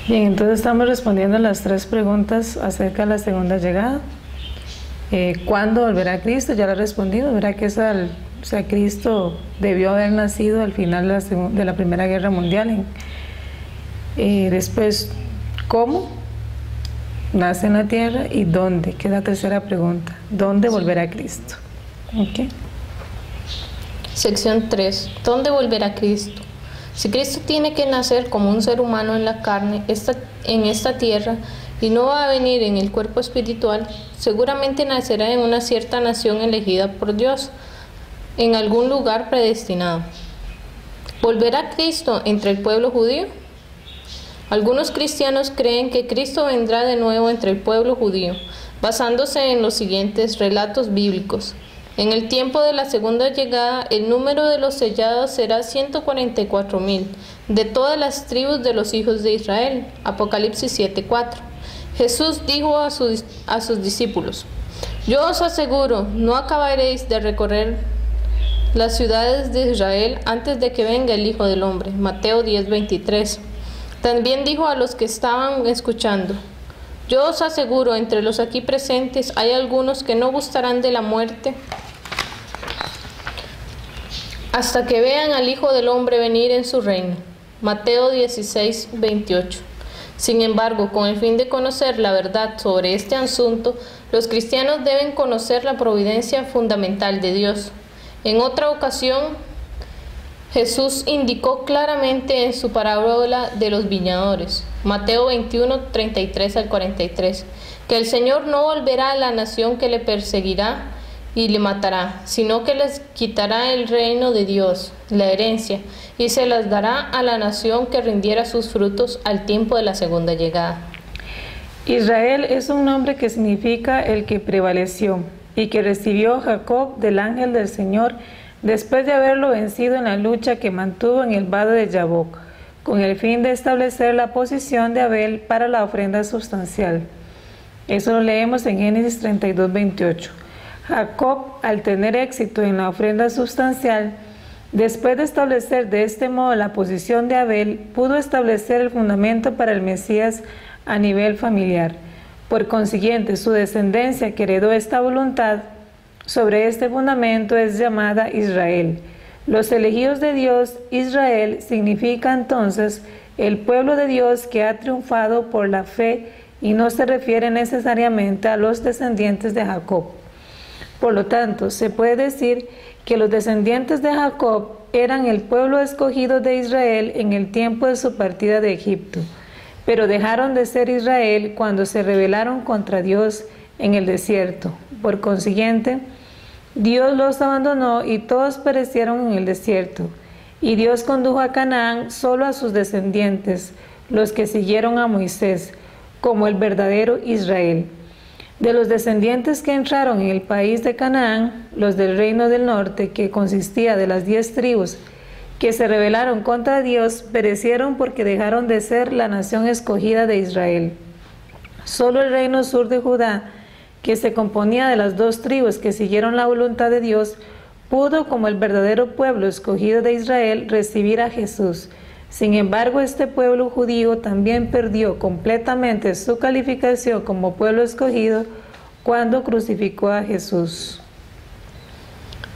Bien, entonces estamos respondiendo las tres preguntas acerca de la segunda llegada. ¿Cuándo volverá Cristo? Ya lo he respondido, verá que Cristo debió haber nacido al final de la Primera Guerra Mundial. Después, ¿cómo? Nace en la tierra y ¿dónde? Que es la tercera pregunta. ¿Dónde volverá Cristo? Okay. Sección 3. ¿Dónde volverá Cristo? Si Cristo tiene que nacer como un ser humano en la carne, en esta tierra, y no va a venir en el cuerpo espiritual, seguramente nacerá en una cierta nación elegida por Dios, en algún lugar predestinado. ¿Volverá Cristo entre el pueblo judío? Algunos cristianos creen que Cristo vendrá de nuevo entre el pueblo judío, basándose en los siguientes relatos bíblicos. En el tiempo de la segunda llegada, el número de los sellados será 144,000, de todas las tribus de los hijos de Israel. Apocalipsis 7:4. Jesús dijo a sus discípulos: yo os aseguro, no acabaréis de recorrer las ciudades de Israel antes de que venga el Hijo del Hombre. Mateo 10:23. También dijo a los que estaban escuchando: yo os aseguro, entre los aquí presentes hay algunos que no gustarán de la muerte hasta que vean al Hijo del Hombre venir en su reino. Mateo 16:28. Sin embargo, con el fin de conocer la verdad sobre este asunto, los cristianos deben conocer la providencia fundamental de Dios. En otra ocasión, Jesús indicó claramente en su parábola de los viñadores, Mateo 21:33 al 43, que el Señor no volverá a la nación que le perseguirá y le matará, sino que les quitará el reino de Dios, la herencia, y se las dará a la nación que rindiera sus frutos al tiempo de la segunda llegada. Israel es un nombre que significa el que prevaleció y que recibió Jacob del ángel del Señor después de haberlo vencido en la lucha que mantuvo en el vado de Jaboc, con el fin de establecer la posición de Abel para la ofrenda sustancial. Eso lo leemos en Génesis 32:28. Jacob, al tener éxito en la ofrenda sustancial, después de establecer de este modo la posición de Abel, pudo establecer el fundamento para el Mesías a nivel familiar. Por consiguiente, su descendencia que heredó esta voluntad sobre este fundamento es llamada Israel. Los elegidos de Dios, Israel, significa entonces el pueblo de Dios que ha triunfado por la fe y no se refiere necesariamente a los descendientes de Jacob. Por lo tanto, se puede decir que los descendientes de Jacob eran el pueblo escogido de Israel en el tiempo de su partida de Egipto, pero dejaron de ser Israel cuando se rebelaron contra Dios en el desierto. Por consiguiente, Dios los abandonó y todos perecieron en el desierto. Y Dios condujo a Canaán solo a sus descendientes, los que siguieron a Moisés, como el verdadero Israel. De los descendientes que entraron en el país de Canaán, los del reino del norte, que consistía de las 10 tribus que se rebelaron contra Dios, perecieron porque dejaron de ser la nación escogida de Israel. Solo el reino sur de Judá, que se componía de las 2 tribus que siguieron la voluntad de Dios, pudo, como el verdadero pueblo escogido de Israel, recibir a Jesús. Sin embargo, este pueblo judío también perdió completamente su calificación como pueblo escogido cuando crucificó a Jesús.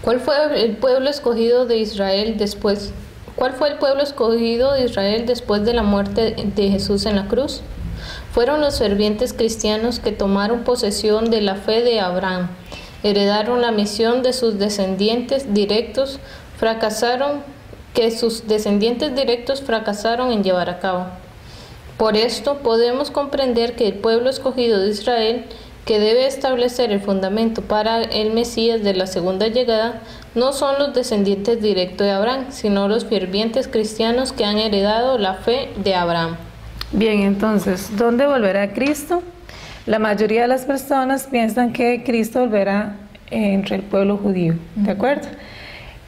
¿Cuál fue el pueblo escogido de Israel después? ¿Cuál fue el pueblo escogido de Israel después de la muerte de Jesús en la cruz? Fueron los fervientes cristianos que tomaron posesión de la fe de Abraham, heredaron la misión de sus descendientes directos, fracasaron en llevar a cabo. Por esto podemos comprender que el pueblo escogido de Israel, que debe establecer el fundamento para el Mesías de la segunda llegada, no son los descendientes directos de Abraham, sino los fervientes cristianos que han heredado la fe de Abraham. Bien, entonces, ¿dónde volverá Cristo? La mayoría de las personas piensan que Cristo volverá entre el pueblo judío, ¿de acuerdo?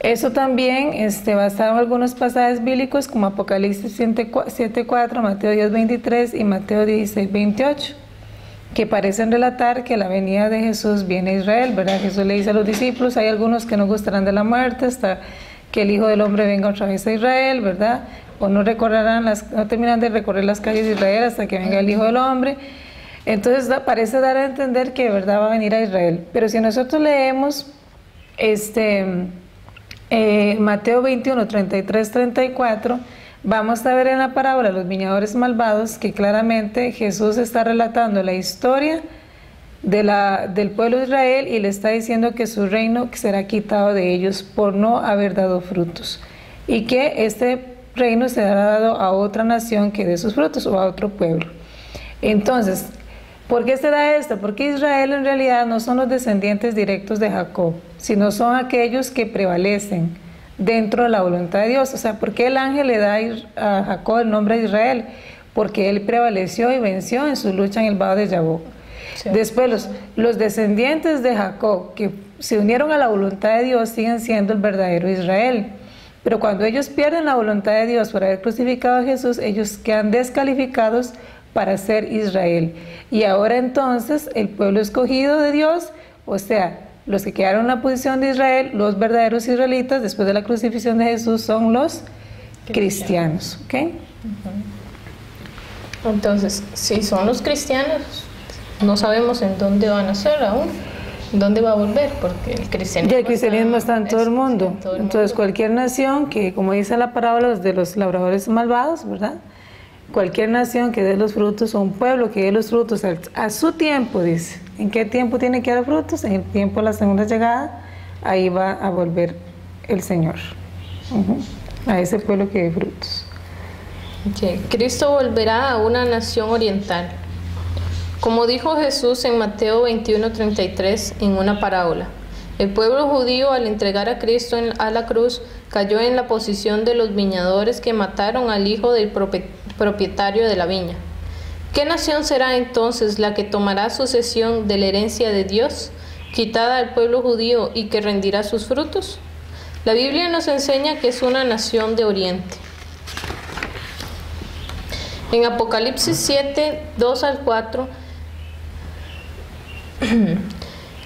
Eso también basado en algunos pasajes bíblicos como Apocalipsis 7:4, Mateo 10:23 y Mateo 16:28, que parecen relatar que la venida de Jesús viene a Israel, ¿verdad? Jesús le dice a los discípulos: hay algunos que no gustarán de la muerte hasta que el Hijo del Hombre venga otra vez a Israel, ¿verdad? O no terminan de recorrer las calles de Israel hasta que venga el Hijo del Hombre. Entonces parece dar a entender que de verdad va a venir a Israel. Pero si nosotros leemos Mateo 21, 33, 34, vamos a ver en la parábola los viñadores malvados que claramente Jesús está relatando la historia del pueblo de Israel y le está diciendo que su reino será quitado de ellos por no haber dado frutos y que este reino será dado a otra nación que dé sus frutos o a otro pueblo. Entonces, ¿por qué se da esto? Porque Israel en realidad no son los descendientes directos de Jacob, sino son aquellos que prevalecen dentro de la voluntad de Dios. O sea, ¿por qué el ángel le da a Jacob el nombre de Israel? Porque él prevaleció y venció en su lucha en el vado de Yabok. Sí. Después los descendientes de Jacob que se unieron a la voluntad de Dios siguen siendo el verdadero Israel. Pero cuando ellos pierden la voluntad de Dios por haber crucificado a Jesús, ellos quedan descalificados para ser Israel. Y ahora entonces el pueblo escogido de Dios, o sea, los que quedaron en la posición de Israel, los verdaderos israelitas, después de la crucifixión de Jesús, son los cristianos. ¿Okay? Entonces, si son los cristianos, no sabemos en dónde van a ser aún, dónde va a volver, porque el cristianismo está en todo el mundo. Entonces, cualquier nación que, como dice la parábola de los labradores malvados, ¿verdad? Cualquier nación que dé los frutos, o un pueblo que dé los frutos a su tiempo, dice. ¿En qué tiempo tiene que dar frutos? En el tiempo de la segunda llegada, ahí va a volver el Señor. A ese pueblo que dé frutos. Okay. Cristo volverá a una nación oriental. Como dijo Jesús en Mateo 21:33 en una parábola, el pueblo judío al entregar a Cristo a la cruz cayó en la posición de los viñadores que mataron al hijo del propietario de la viña. ¿Qué nación será entonces la que tomará posesión de la herencia de Dios, quitada al pueblo judío y que rendirá sus frutos? La Biblia nos enseña que es una nación de Oriente. En Apocalipsis 7, 2 al 4,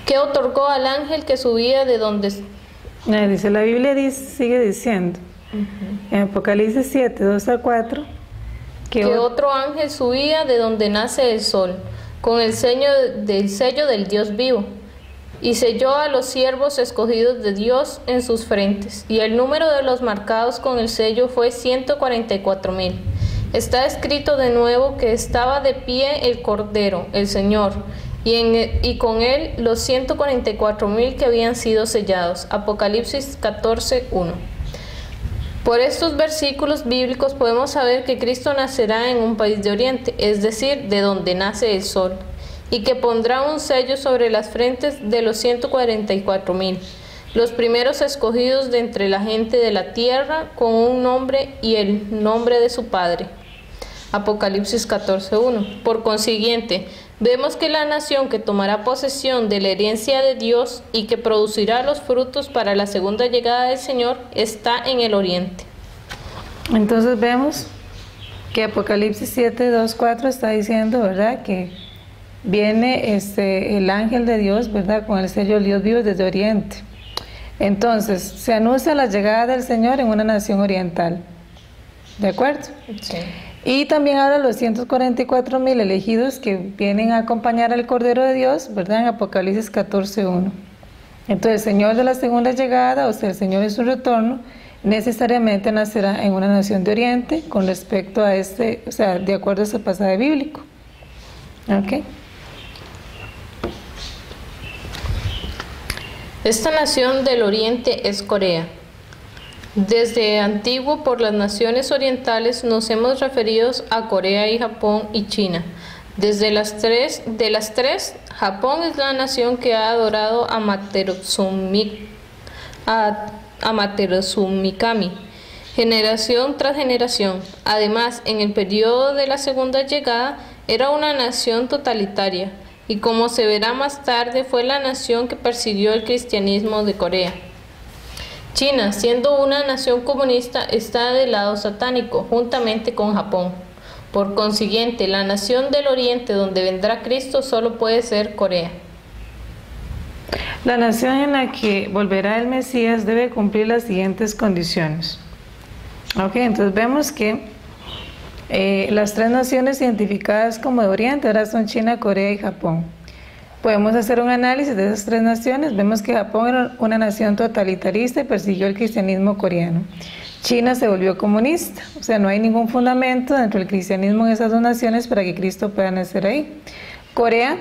que otorgó al ángel que subía de donde... Dice, la Biblia sigue diciendo, en Apocalipsis 7, 2 al 4, que otro ángel subía de donde nace el sol, con el sello del Dios vivo, y selló a los siervos escogidos de Dios en sus frentes, y el número de los marcados con el sello fue 144,000. Está escrito de nuevo que estaba de pie el Cordero, el Señor, y con él los 144,000 que habían sido sellados. Apocalipsis 14:1. Por estos versículos bíblicos podemos saber que Cristo nacerá en un país de Oriente, es decir, de donde nace el sol, y que pondrá un sello sobre las frentes de los 144,000, los primeros escogidos de entre la gente de la tierra, con un nombre y el nombre de su Padre. Apocalipsis 14:1. Por consiguiente, vemos que la nación que tomará posesión de la herencia de Dios y que producirá los frutos para la segunda llegada del Señor está en el oriente. Entonces vemos que Apocalipsis 7, 2, 4 está diciendo, ¿verdad?, que viene el ángel de Dios, ¿verdad?, con el sello del Dios vivo desde oriente. Entonces, se anuncia la llegada del Señor en una nación oriental. ¿De acuerdo? Sí. Y también habla de los 144,000 elegidos que vienen a acompañar al Cordero de Dios, ¿verdad?, en Apocalipsis 14:1. Entonces, el Señor de la segunda llegada, o sea, el Señor en su retorno, necesariamente nacerá en una nación de Oriente con respecto a o sea, de acuerdo a ese pasaje bíblico. ¿Ok? Esta nación del Oriente es Corea. Desde antiguo por las naciones orientales nos hemos referido a Corea y Japón y China. De las tres, Japón es la nación que ha adorado a Amaterasu Mikami, generación tras generación. Además, en el periodo de la segunda llegada, era una nación totalitaria, y como se verá más tarde, fue la nación que persiguió el cristianismo de Corea. China, siendo una nación comunista, está del lado satánico, juntamente con Japón. Por consiguiente, la nación del Oriente donde vendrá Cristo solo puede ser Corea. La nación en la que volverá el Mesías debe cumplir las siguientes condiciones. Ok, entonces vemos que las tres naciones identificadas como de Oriente ahora son China, Corea y Japón. Podemos hacer un análisis de esas tres naciones. Vemos que Japón era una nación totalitarista y persiguió el cristianismo coreano. China se volvió comunista, o sea, no hay ningún fundamento dentro del cristianismo en esas dos naciones para que Cristo pueda nacer ahí. Corea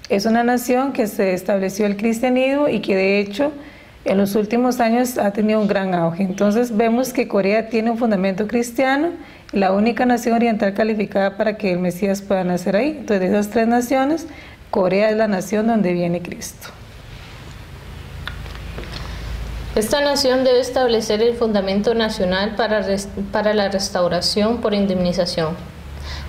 es una nación que se estableció el cristianismo y que de hecho en los últimos años ha tenido un gran auge. Entonces vemos que Corea tiene un fundamento cristiano, la única nación oriental calificada para que el Mesías pueda nacer ahí. Entonces de esas tres naciones, Corea es la nación donde viene Cristo. Esta nación debe establecer el fundamento nacional para la restauración por indemnización.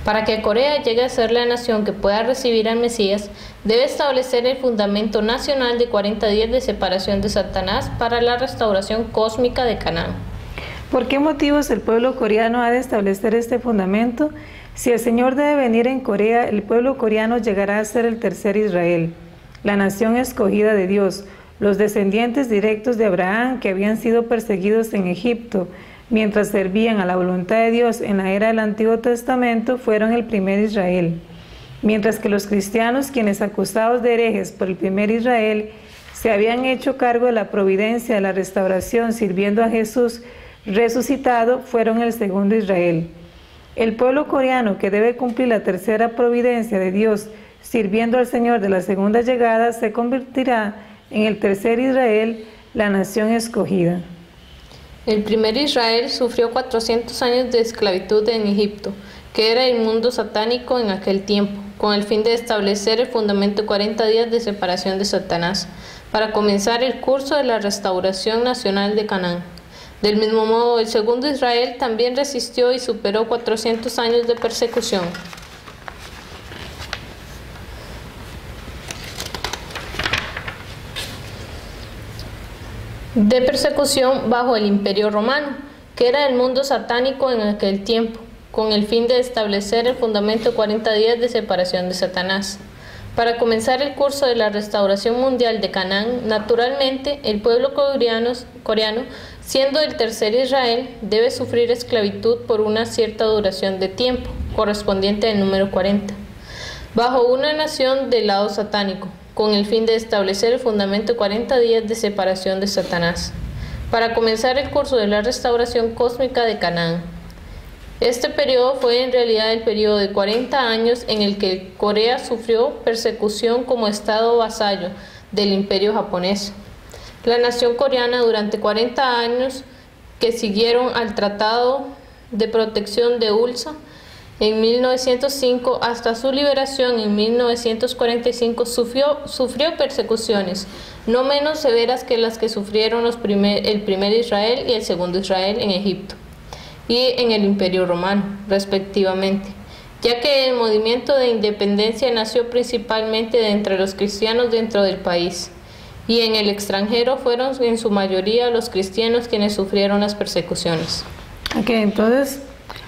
Para que Corea llegue a ser la nación que pueda recibir al Mesías, debe establecer el fundamento nacional de 40 días de separación de Satanás para la restauración cósmica de Canaán. ¿Por qué motivos el pueblo coreano ha de establecer este fundamento? Si el Señor debe venir en Corea, el pueblo coreano llegará a ser el tercer Israel, la nación escogida de Dios, los descendientes directos de Abraham que habían sido perseguidos en Egipto, mientras servían a la voluntad de Dios en la era del Antiguo Testamento, fueron el primer Israel. Mientras que los cristianos, quienes acusados de herejes por el primer Israel, se habían hecho cargo de la providencia de la restauración sirviendo a Jesús resucitado, fueron el segundo Israel. El pueblo coreano, que debe cumplir la tercera providencia de Dios sirviendo al Señor de la segunda llegada, se convertirá en el tercer Israel, la nación escogida. El primer Israel sufrió 400 años de esclavitud en Egipto, que era el mundo satánico en aquel tiempo, con el fin de establecer el fundamento de 40 días de separación de Satanás, para comenzar el curso de la restauración nacional de Canaán. Del mismo modo, el segundo Israel también resistió y superó 400 años de persecución. De persecución bajo el Imperio Romano, que era el mundo satánico en aquel tiempo, con el fin de establecer el fundamento de 40 días de separación de Satanás. Para comenzar el curso de la restauración mundial de Canaán, naturalmente, el pueblo coreano, siendo el tercer Israel, debe sufrir esclavitud por una cierta duración de tiempo, correspondiente al número 40, bajo una nación del lado satánico, con el fin de establecer el fundamento de 40 días de separación de Satanás, para comenzar el curso de la restauración cósmica de Canaán. Este periodo fue en realidad el periodo de 40 años en el que Corea sufrió persecución como estado vasallo del imperio japonés. La nación coreana durante 40 años que siguieron al Tratado de Protección de Ulsa en 1905 hasta su liberación en 1945 sufrió persecuciones no menos severas que las que sufrieron el primer Israel y el segundo Israel en Egipto y en el Imperio Romano, respectivamente, ya que el movimiento de independencia nació principalmente de entre los cristianos dentro del país, y en el extranjero fueron en su mayoría los cristianos quienes sufrieron las persecuciones. Ok, entonces,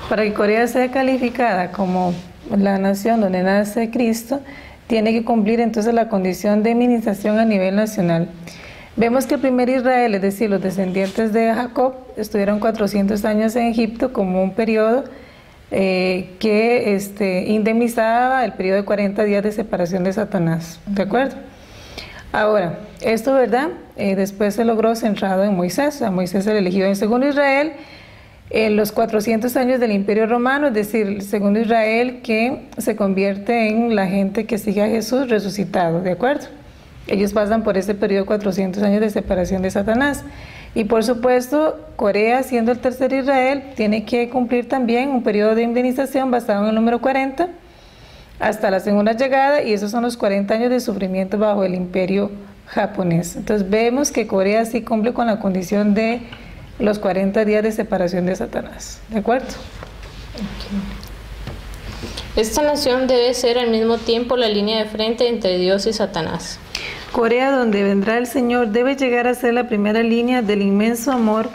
para que Corea sea calificada como la nación donde nace Cristo, tiene que cumplir entonces la condición de inmunización a nivel nacional. Vemos que el primer Israel, es decir, los descendientes de Jacob, estuvieron 400 años en Egipto como un periodo que indemnizaba el periodo de 40 días de separación de Satanás, ¿de acuerdo? Ahora, esto, ¿verdad? Después se logró centrado en Moisés. A Moisés el elegido en el segundo Israel, en los 400 años del Imperio Romano, es decir, el segundo Israel que se convierte en la gente que sigue a Jesús resucitado, ¿de acuerdo? Ellos pasan por este periodo de 400 años de separación de Satanás. Y por supuesto, Corea, siendo el tercer Israel, tiene que cumplir también un periodo de indemnización basado en el número 40 hasta la segunda llegada, y esos son los 40 años de sufrimiento bajo el imperio japonés. Entonces vemos que Corea sí cumple con la condición de los 40 días de separación de Satanás, ¿de acuerdo? Esta nación debe ser al mismo tiempo la línea de frente entre Dios y Satanás. Corea, donde vendrá el Señor, debe llegar a ser la primera línea del inmenso amor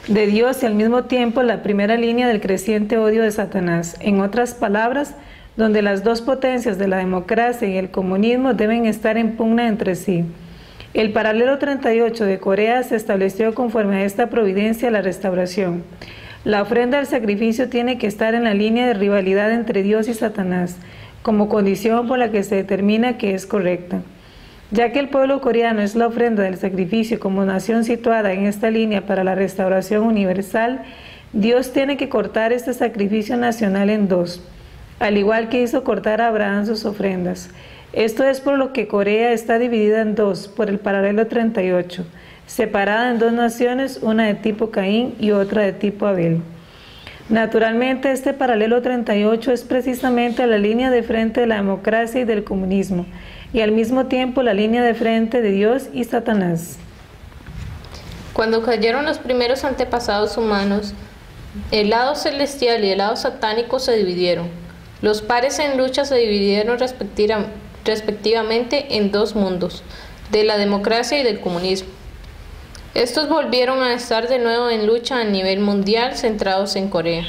de Dios y al mismo tiempo la primera línea del creciente odio de Satanás. En otras palabras, donde las dos potencias de la democracia y el comunismo deben estar en pugna entre sí. El paralelo 38 de Corea se estableció conforme a esta providencia la restauración. La ofrenda del sacrificio tiene que estar en la línea de rivalidad entre Dios y Satanás, como condición por la que se determina que es correcta. Ya que el pueblo coreano es la ofrenda del sacrificio como nación situada en esta línea para la restauración universal, Dios tiene que cortar este sacrificio nacional en dos, al igual que hizo cortar a Abraham sus ofrendas. Esto es por lo que Corea está dividida en dos por el paralelo 38, separada en dos naciones, una de tipo Caín y otra de tipo Abel. Naturalmente, este paralelo 38 es precisamente la línea de frente de la democracia y del comunismo, y al mismo tiempo la línea de frente de Dios y Satanás. Cuando cayeron los primeros antepasados humanos, el lado celestial y el lado satánico se dividieron. Los pares en lucha se dividieron respectivamente en dos mundos, de la democracia y del comunismo. Estos volvieron a estar de nuevo en lucha a nivel mundial, centrados en Corea.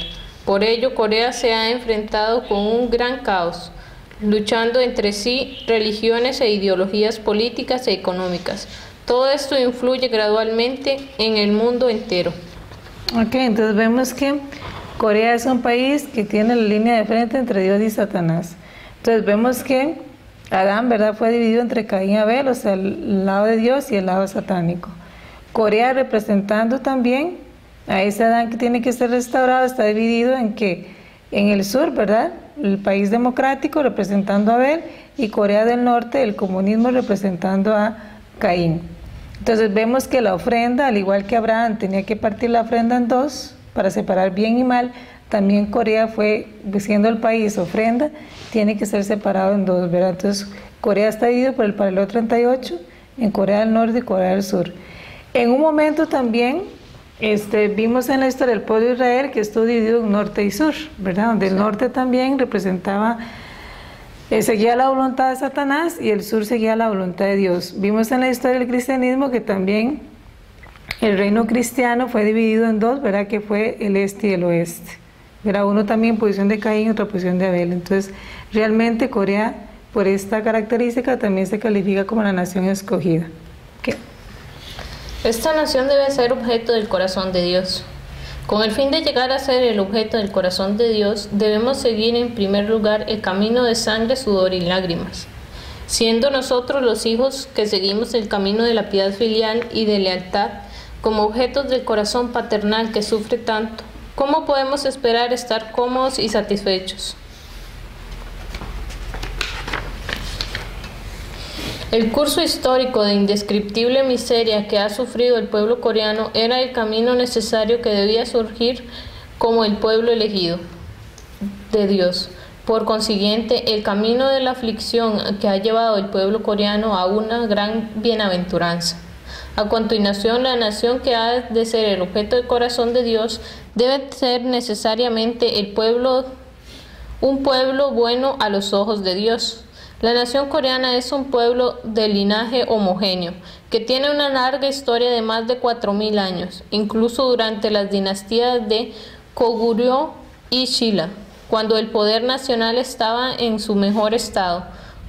Por ello, Corea se ha enfrentado con un gran caos, luchando entre sí religiones e ideologías políticas e económicas. Todo esto influye gradualmente en el mundo entero. Ok, entonces vemos que Corea es un país que tiene la línea de frente entre Dios y Satanás. Entonces vemos que Adán, ¿verdad?, fue dividido entre Caín y Abel, o sea, el lado de Dios y el lado satánico. Corea, representando también a ese Adán que tiene que ser restaurado, está dividido en que en el sur, ¿verdad?, el país democrático representando a Abel, y Corea del Norte, el comunismo representando a Caín. Entonces vemos que la ofrenda, al igual que Abraham tenía que partir la ofrenda en dos para separar bien y mal, también Corea fue, siendo el país ofrenda, tiene que ser separado en dos, ¿verdad? Entonces Corea está dividido por el paralelo 38 en Corea del Norte y Corea del Sur. En un momento también vimos en la historia del pueblo de Israel que estuvo dividido en norte y sur, ¿verdad? Donde el norte también representaba, seguía la voluntad de Satanás, y el sur seguía la voluntad de Dios. Vimos en la historia del cristianismo que también el reino cristiano fue dividido en dos, ¿verdad? Que fue el este y el oeste. Era uno también en posición de Caín y otra posición de Abel. Entonces, realmente Corea, por esta característica, también se califica como la nación escogida. ¿Qué? Esta nación debe ser objeto del corazón de Dios. Con el fin de llegar a ser el objeto del corazón de Dios, debemos seguir en primer lugar el camino de sangre, sudor y lágrimas. Siendo nosotros los hijos que seguimos el camino de la piedad filial y de lealtad, como objetos del corazón paternal que sufre tanto, ¿cómo podemos esperar estar cómodos y satisfechos? El curso histórico de indescriptible miseria que ha sufrido el pueblo coreano era el camino necesario que debía surgir como el pueblo elegido de Dios. Por consiguiente, el camino de la aflicción que ha llevado el pueblo coreano a una gran bienaventuranza. A continuación, la nación que ha de ser el objeto del corazón de Dios debe ser necesariamente un pueblo bueno a los ojos de Dios. La nación coreana es un pueblo de linaje homogéneo, que tiene una larga historia de más de 4000 años, incluso durante las dinastías de Goguryeo y Shilla, cuando el poder nacional estaba en su mejor estado.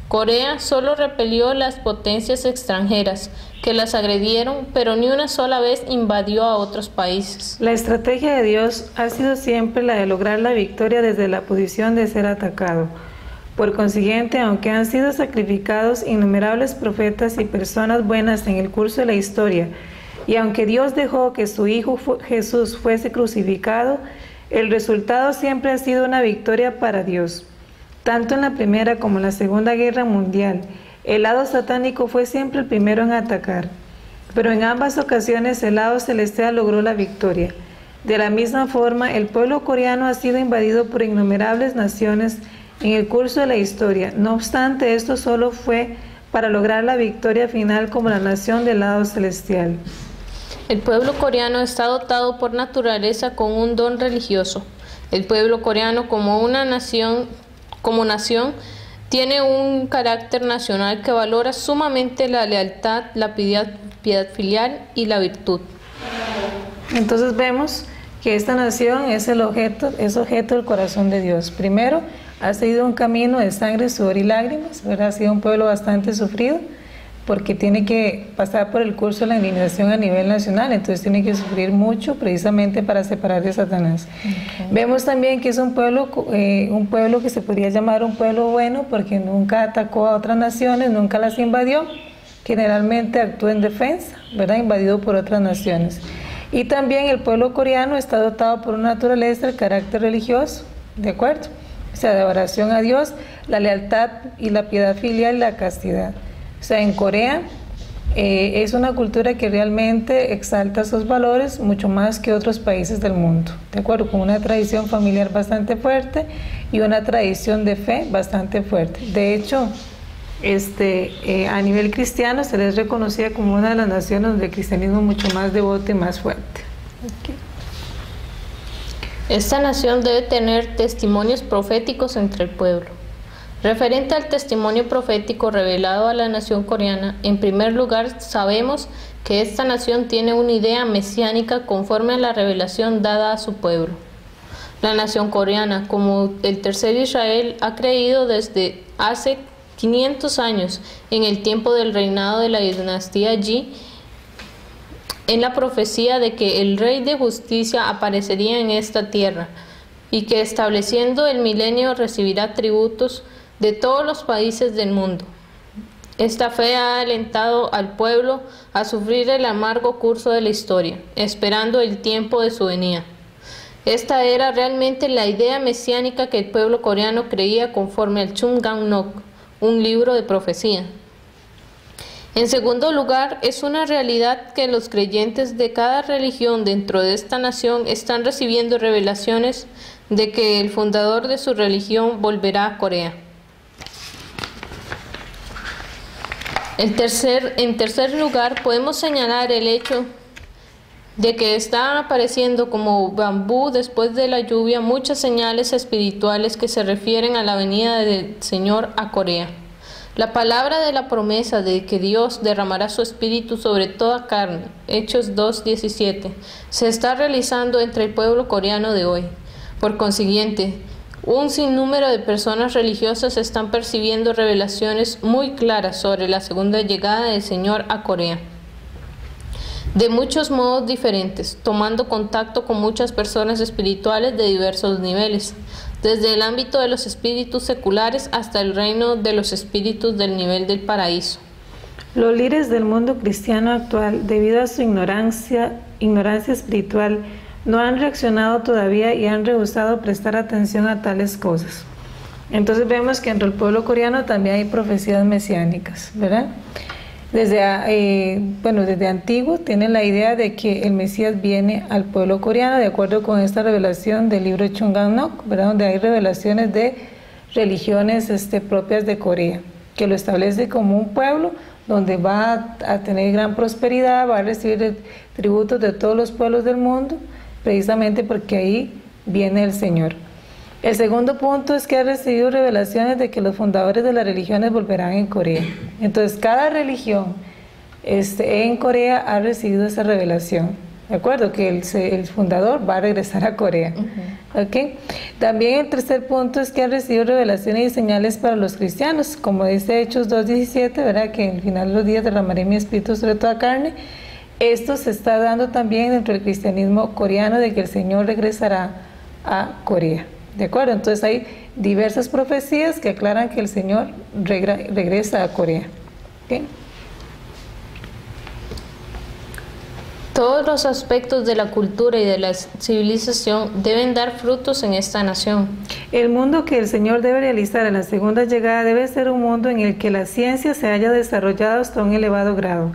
Corea solo repelió las potencias extranjeras que las agredieron, pero ni una sola vez invadió a otros países. La estrategia de Dios ha sido siempre la de lograr la victoria desde la posición de ser atacado. Por consiguiente, aunque han sido sacrificados innumerables profetas y personas buenas en el curso de la historia, y aunque Dios dejó que su Hijo Jesús fuese crucificado, el resultado siempre ha sido una victoria para Dios. Tanto en la Primera como en la Segunda Guerra Mundial, el lado satánico fue siempre el primero en atacar, pero en ambas ocasiones el lado celestial logró la victoria. De la misma forma, el pueblo coreano ha sido invadido por innumerables naciones en el curso de la historia. No obstante, esto solo fue para lograr la victoria final como la nación del lado celestial. El pueblo coreano está dotado por naturaleza con un don religioso. El pueblo coreano como nación, tiene un carácter nacional que valora sumamente la lealtad, la piedad filial y la virtud. Entonces vemos que esta nación es objeto del corazón de Dios. Primero, ha seguido un camino de sangre, sudor y lágrimas, ¿verdad? Ha sido un pueblo bastante sufrido, porque tiene que pasar por el curso de la eliminación a nivel nacional, entonces tiene que sufrir mucho precisamente para separar de Satanás. Okay. Vemos también que es un pueblo que se podría llamar un pueblo bueno, porque nunca atacó a otras naciones, nunca las invadió, generalmente actúa en defensa, ¿verdad? Invadido por otras naciones. Y también el pueblo coreano está dotado por una naturaleza del carácter religioso, ¿de acuerdo? O sea, de adoración a Dios, la lealtad y la piedad filial y la castidad. O sea, en Corea es una cultura que realmente exalta esos valores mucho más que otros países del mundo, ¿de acuerdo? Con una tradición familiar bastante fuerte y una tradición de fe bastante fuerte. De hecho, a nivel cristiano se les reconocía como una de las naciones donde el cristianismo es mucho más devoto y más fuerte. Okay. Esta nación debe tener testimonios proféticos entre el pueblo. Referente al testimonio profético revelado a la nación coreana, en primer lugar sabemos que esta nación tiene una idea mesiánica conforme a la revelación dada a su pueblo. La nación coreana, como el tercer Israel, ha creído desde hace 500 años, en el tiempo del reinado de la dinastía Yi, en la profecía de que el Rey de Justicia aparecería en esta tierra y que estableciendo el milenio recibirá tributos de todos los países del mundo. Esta fe ha alentado al pueblo a sufrir el amargo curso de la historia, esperando el tiempo de su venida. Esta era realmente la idea mesiánica que el pueblo coreano creía conforme al Chungangnok, un libro de profecía. En segundo lugar, es una realidad que los creyentes de cada religión dentro de esta nación están recibiendo revelaciones de que el fundador de su religión volverá a Corea. En tercer lugar, podemos señalar el hecho de que están apareciendo como bambú después de la lluvia muchas señales espirituales que se refieren a la venida del Señor a Corea. La palabra de la promesa de que Dios derramará su espíritu sobre toda carne, Hechos 2:17, se está realizando entre el pueblo coreano de hoy. Por consiguiente, un sinnúmero de personas religiosas están percibiendo revelaciones muy claras sobre la segunda llegada del Señor a Corea. De muchos modos diferentes, tomando contacto con muchas personas espirituales de diversos niveles, desde el ámbito de los espíritus seculares hasta el reino de los espíritus del nivel del paraíso. Los líderes del mundo cristiano actual, debido a su ignorancia espiritual, no han reaccionado todavía y han rehusado prestar atención a tales cosas. Entonces vemos que entre el pueblo coreano también hay profecías mesiánicas, ¿verdad? Desde antiguo tienen la idea de que el Mesías viene al pueblo coreano, de acuerdo con esta revelación del libro Chungangnok, ¿verdad? Donde hay revelaciones de religiones propias de Corea, que lo establece como un pueblo donde va a tener gran prosperidad, va a recibir tributos de todos los pueblos del mundo, precisamente porque ahí viene el Señor. El segundo punto es que ha recibido revelaciones de que los fundadores de las religiones volverán en Corea. Entonces, cada religión en Corea ha recibido esa revelación, ¿de acuerdo? Que el fundador va a regresar a Corea. ¿Okay? También el tercer punto es que ha recibido revelaciones y señales para los cristianos, como dice Hechos 2:17, ¿verdad? Que en el final de los días derramaré mi espíritu sobre toda carne. Esto se está dando también dentro del cristianismo coreano, de que el Señor regresará a Corea. ¿De acuerdo? Entonces hay diversas profecías que aclaran que el Señor regresa a Corea. ¿Okay? Todos los aspectos de la cultura y de la civilización deben dar frutos en esta nación. El mundo que el Señor debe realizar en la segunda llegada debe ser un mundo en el que la ciencia se haya desarrollado hasta un elevado grado.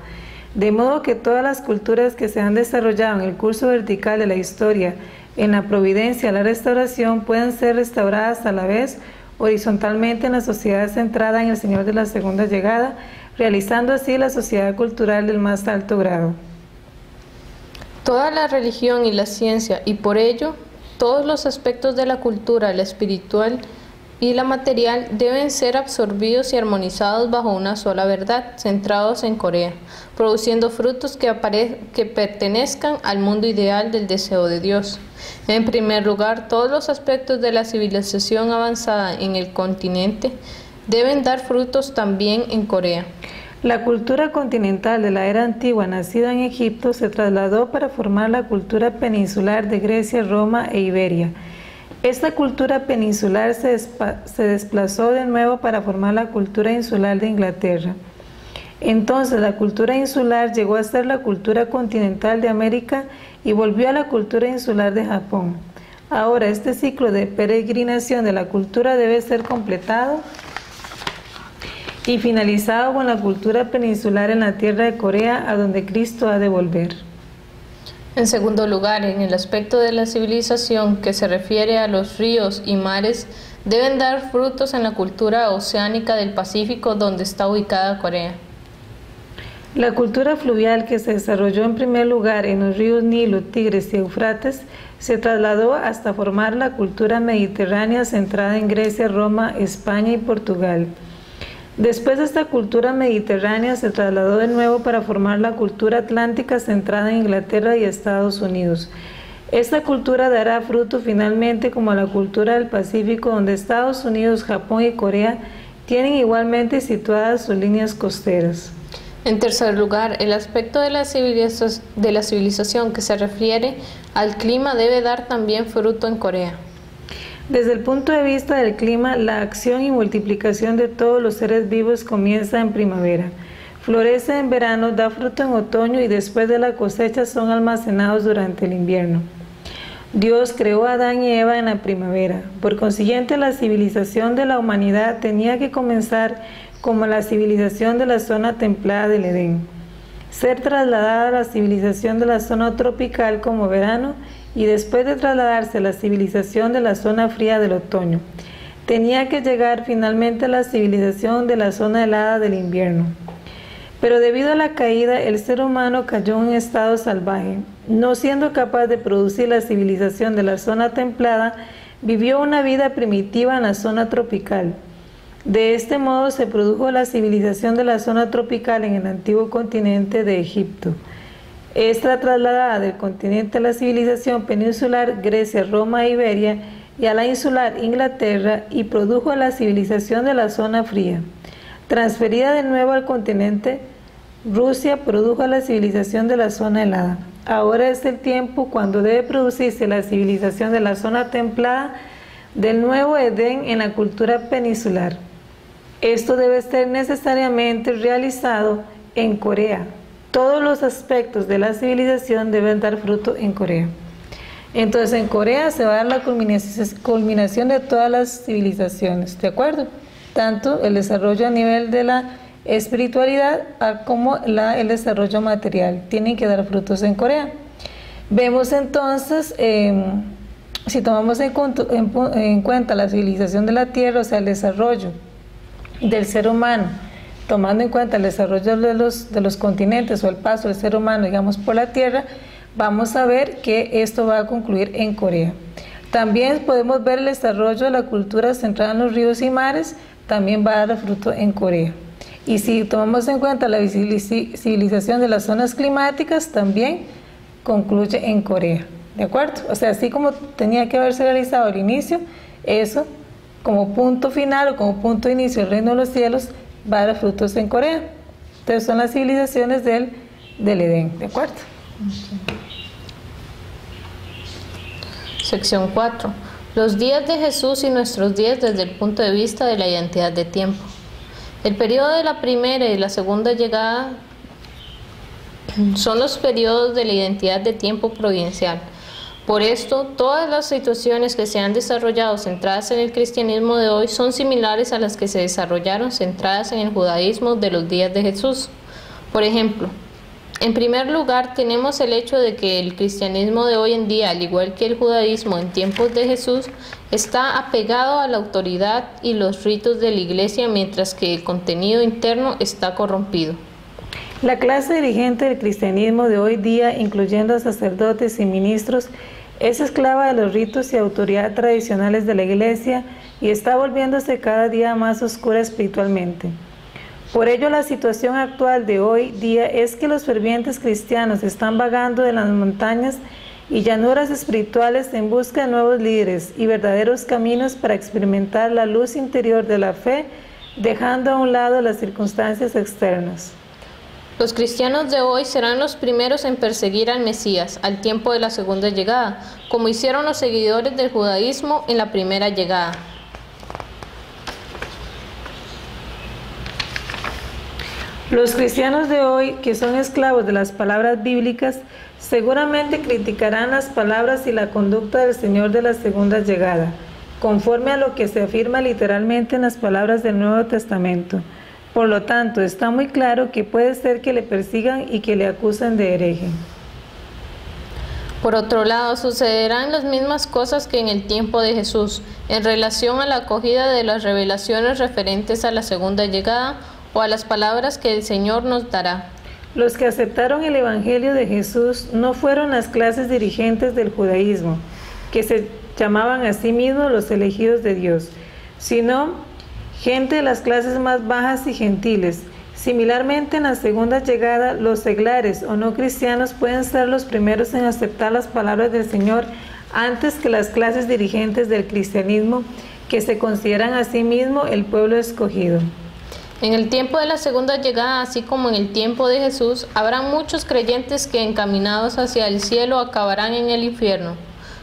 De modo que todas las culturas que se han desarrollado en el curso vertical de la historia, en la providencia, la restauración, pueden ser restauradas a la vez horizontalmente en la sociedad centrada en el Señor de la segunda llegada, realizando así la sociedad cultural del más alto grado. Toda la religión y la ciencia, y por ello, todos los aspectos de la cultura, la espiritual y la material, deben ser absorbidos y armonizados bajo una sola verdad, centrados en Corea, produciendo frutos que pertenezcan al mundo ideal del deseo de Dios. En primer lugar, todos los aspectos de la civilización avanzada en el continente deben dar frutos también en Corea. La cultura continental de la era antigua nacida en Egipto se trasladó para formar la cultura peninsular de Grecia, Roma e Iberia. Esta cultura peninsular se desplazó de nuevo para formar la cultura insular de Inglaterra. Entonces la cultura insular llegó a ser la cultura continental de América y volvió a la cultura insular de Japón. Ahora este ciclo de peregrinación de la cultura debe ser completado y finalizado con la cultura peninsular en la tierra de Corea, a donde Cristo ha de volver. En segundo lugar, en el aspecto de la civilización que se refiere a los ríos y mares, deben dar frutos en la cultura oceánica del Pacífico, donde está ubicada Corea. La cultura fluvial que se desarrolló en primer lugar en los ríos Nilo, Tigris y Eufrates se trasladó hasta formar la cultura mediterránea centrada en Grecia, Roma, España y Portugal. Después esta cultura mediterránea se trasladó de nuevo para formar la cultura atlántica centrada en Inglaterra y Estados Unidos. Esta cultura dará fruto finalmente como la cultura del Pacífico, donde Estados Unidos, Japón y Corea tienen igualmente situadas sus líneas costeras. En tercer lugar, el aspecto de la civilización que se refiere al clima debe dar también fruto en Corea. Desde el punto de vista del clima, la acción y multiplicación de todos los seres vivos comienza en primavera. Florece en verano, da fruto en otoño y después de la cosecha son almacenados durante el invierno. Dios creó a Adán y Eva en la primavera. Por consiguiente, la civilización de la humanidad tenía que comenzar como la civilización de la zona templada del Edén, ser trasladada a la civilización de la zona tropical como verano y después de trasladarse a la civilización de la zona fría del otoño. Tenía que llegar finalmente a la civilización de la zona helada del invierno. Pero debido a la caída, el ser humano cayó en un estado salvaje. No siendo capaz de producir la civilización de la zona templada, vivió una vida primitiva en la zona tropical. De este modo se produjo la civilización de la zona tropical en el antiguo continente de Egipto. Esta trasladada del continente a la civilización peninsular Grecia, Roma e Iberia y a la insular Inglaterra y produjo la civilización de la zona fría. Transferida de nuevo al continente, Rusia produjo la civilización de la zona helada. Ahora es el tiempo cuando debe producirse la civilización de la zona templada del nuevo Edén en la cultura peninsular. Esto debe ser necesariamente realizado en Corea. Todos los aspectos de la civilización deben dar fruto en Corea. Entonces en Corea se va a dar la culminación de todas las civilizaciones, ¿de acuerdo? Tanto el desarrollo a nivel de la espiritualidad como el desarrollo material. Tienen que dar frutos en Corea. Vemos entonces, si tomamos en cuenta la civilización de la tierra, o sea, el desarrollo del ser humano, tomando en cuenta el desarrollo de los continentes o el paso del ser humano, digamos, por la tierra, vamos a ver que esto va a concluir en Corea. También podemos ver el desarrollo de la cultura centrada en los ríos y mares, también va a dar fruto en Corea. Y si tomamos en cuenta la civilización de las zonas climáticas, también concluye en Corea, ¿de acuerdo? O sea, así como tenía que haberse realizado al inicio, eso como punto final o como punto de inicio del reino de los cielos, va a dar frutos en Corea. Entonces son las civilizaciones del Edén, ¿de acuerdo? Sección 4. Los días de Jesús y nuestros días desde el punto de vista de la identidad de tiempo. El periodo de la primera y la segunda llegada son los periodos de la identidad de tiempo providencial. Por esto, todas las situaciones que se han desarrollado centradas en el cristianismo de hoy son similares a las que se desarrollaron centradas en el judaísmo de los días de Jesús. Por ejemplo, en primer lugar tenemos el hecho de que el cristianismo de hoy en día, al igual que el judaísmo en tiempos de Jesús, está apegado a la autoridad y los ritos de la iglesia, mientras que el contenido interno está corrompido. La clase dirigente del cristianismo de hoy día, incluyendo a sacerdotes y ministros, es esclava de los ritos y autoridad tradicionales de la iglesia y está volviéndose cada día más oscura espiritualmente. Por ello, la situación actual de hoy día es que los fervientes cristianos están vagando en las montañas y llanuras espirituales en busca de nuevos líderes y verdaderos caminos para experimentar la luz interior de la fe dejando a un lado las circunstancias externas. Los cristianos de hoy serán los primeros en perseguir al Mesías al tiempo de la segunda llegada, como hicieron los seguidores del judaísmo en la primera llegada. Los cristianos de hoy, que son esclavos de las palabras bíblicas, seguramente criticarán las palabras y la conducta del Señor de la segunda llegada, conforme a lo que se afirma literalmente en las palabras del Nuevo Testamento. Por lo tanto, está muy claro que puede ser que le persigan y que le acusen de hereje. Por otro lado, sucederán las mismas cosas que en el tiempo de Jesús, en relación a la acogida de las revelaciones referentes a la segunda llegada o a las palabras que el Señor nos dará. Los que aceptaron el Evangelio de Jesús no fueron las clases dirigentes del judaísmo, que se llamaban a sí mismos los elegidos de Dios, sino gente de las clases más bajas y gentiles. Similarmente, en la segunda llegada, los seglares o no cristianos pueden ser los primeros en aceptar las palabras del Señor antes que las clases dirigentes del cristianismo, que se consideran a sí mismos el pueblo escogido. En el tiempo de la segunda llegada, así como en el tiempo de Jesús, habrá muchos creyentes que encaminados hacia el cielo acabarán en el infierno.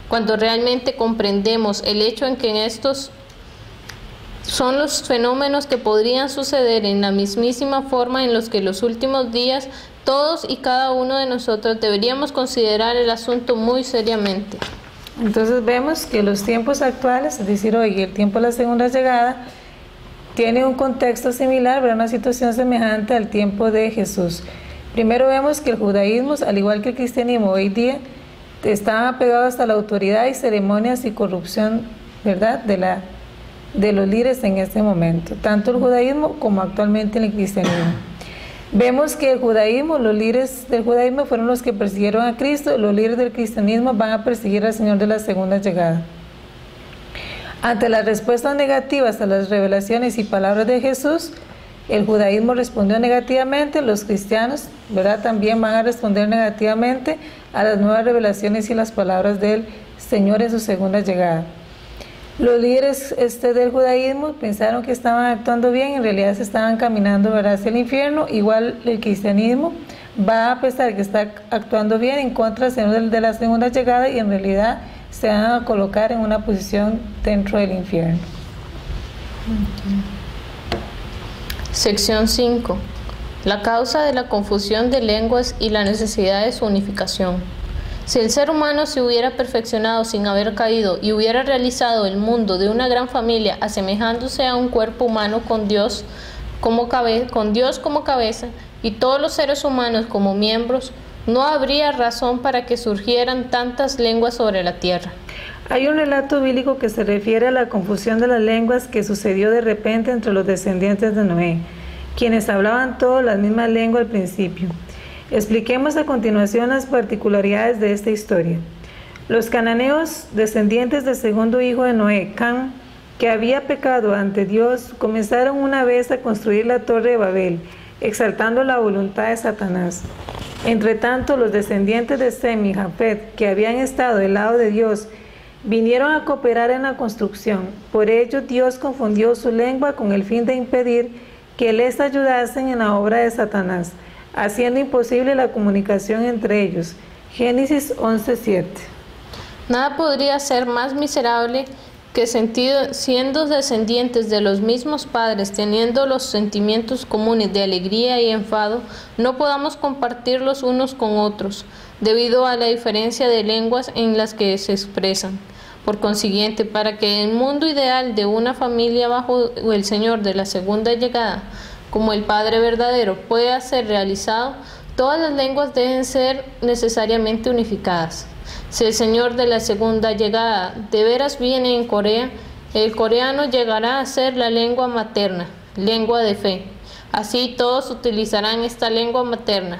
Cuando realmente comprendemos el hecho en que estos son los fenómenos que podrían suceder en la mismísima forma en los que los últimos días todos y cada uno de nosotros deberíamos considerar el asunto muy seriamente. Entonces vemos que los tiempos actuales, es decir, hoy el tiempo de la segunda llegada, tiene un contexto similar, pero una situación semejante al tiempo de Jesús. Primero vemos que el judaísmo, al igual que el cristianismo hoy día, estaban apegados a la autoridad y ceremonias y corrupción, ¿verdad?, de los líderes en este momento, tanto el judaísmo como actualmente en el cristianismo. Vemos que el judaísmo, los líderes del judaísmo fueron los que persiguieron a Cristo, los líderes del cristianismo van a perseguir al Señor de la segunda llegada. Ante las respuestas negativas a las revelaciones y palabras de Jesús, el judaísmo respondió negativamente, los cristianos, ¿verdad?, también van a responder negativamente a las nuevas revelaciones y las palabras del Señor en su segunda llegada. Los líderes del judaísmo pensaron que estaban actuando bien, en realidad se estaban caminando, ¿verdad?, hacia el infierno. Igual el cristianismo va a pensar que está actuando bien en contra del Señor de la segunda llegada y en realidad se van a colocar en una posición dentro del infierno. Sección 5. La causa de la confusión de lenguas y la necesidad de su unificación. Si el ser humano se hubiera perfeccionado sin haber caído y hubiera realizado el mundo de una gran familia asemejándose a un cuerpo humano con Dios como cabeza y todos los seres humanos como miembros, no habría razón para que surgieran tantas lenguas sobre la tierra. Hay un relato bíblico que se refiere a la confusión de las lenguas que sucedió de repente entre los descendientes de Noé, quienes hablaban todas las mismas lenguas al principio. Expliquemos a continuación las particularidades de esta historia. Los cananeos, descendientes del segundo hijo de Noé, Cam, que había pecado ante Dios, comenzaron una vez a construir la torre de Babel, exaltando la voluntad de Satanás. Entre tanto, los descendientes de Sem y Jafet, que habían estado del lado de Dios, vinieron a cooperar en la construcción. Por ello, Dios confundió su lengua con el fin de impedir que les ayudasen en la obra de Satanás, haciendo imposible la comunicación entre ellos. Génesis 11:7. Nada podría ser más miserable que siendo descendientes de los mismos padres, teniendo los sentimientos comunes de alegría y enfado, no podamos compartir los unos con otros, debido a la diferencia de lenguas en las que se expresan. Por consiguiente, para que el mundo ideal de una familia bajo el Señor de la segunda llegada, como el Padre verdadero, pueda ser realizado, todas las lenguas deben ser necesariamente unificadas. Si el Señor de la segunda llegada de veras viene en Corea, el coreano llegará a ser la lengua materna, lengua de fe. Así todos utilizarán esta lengua materna.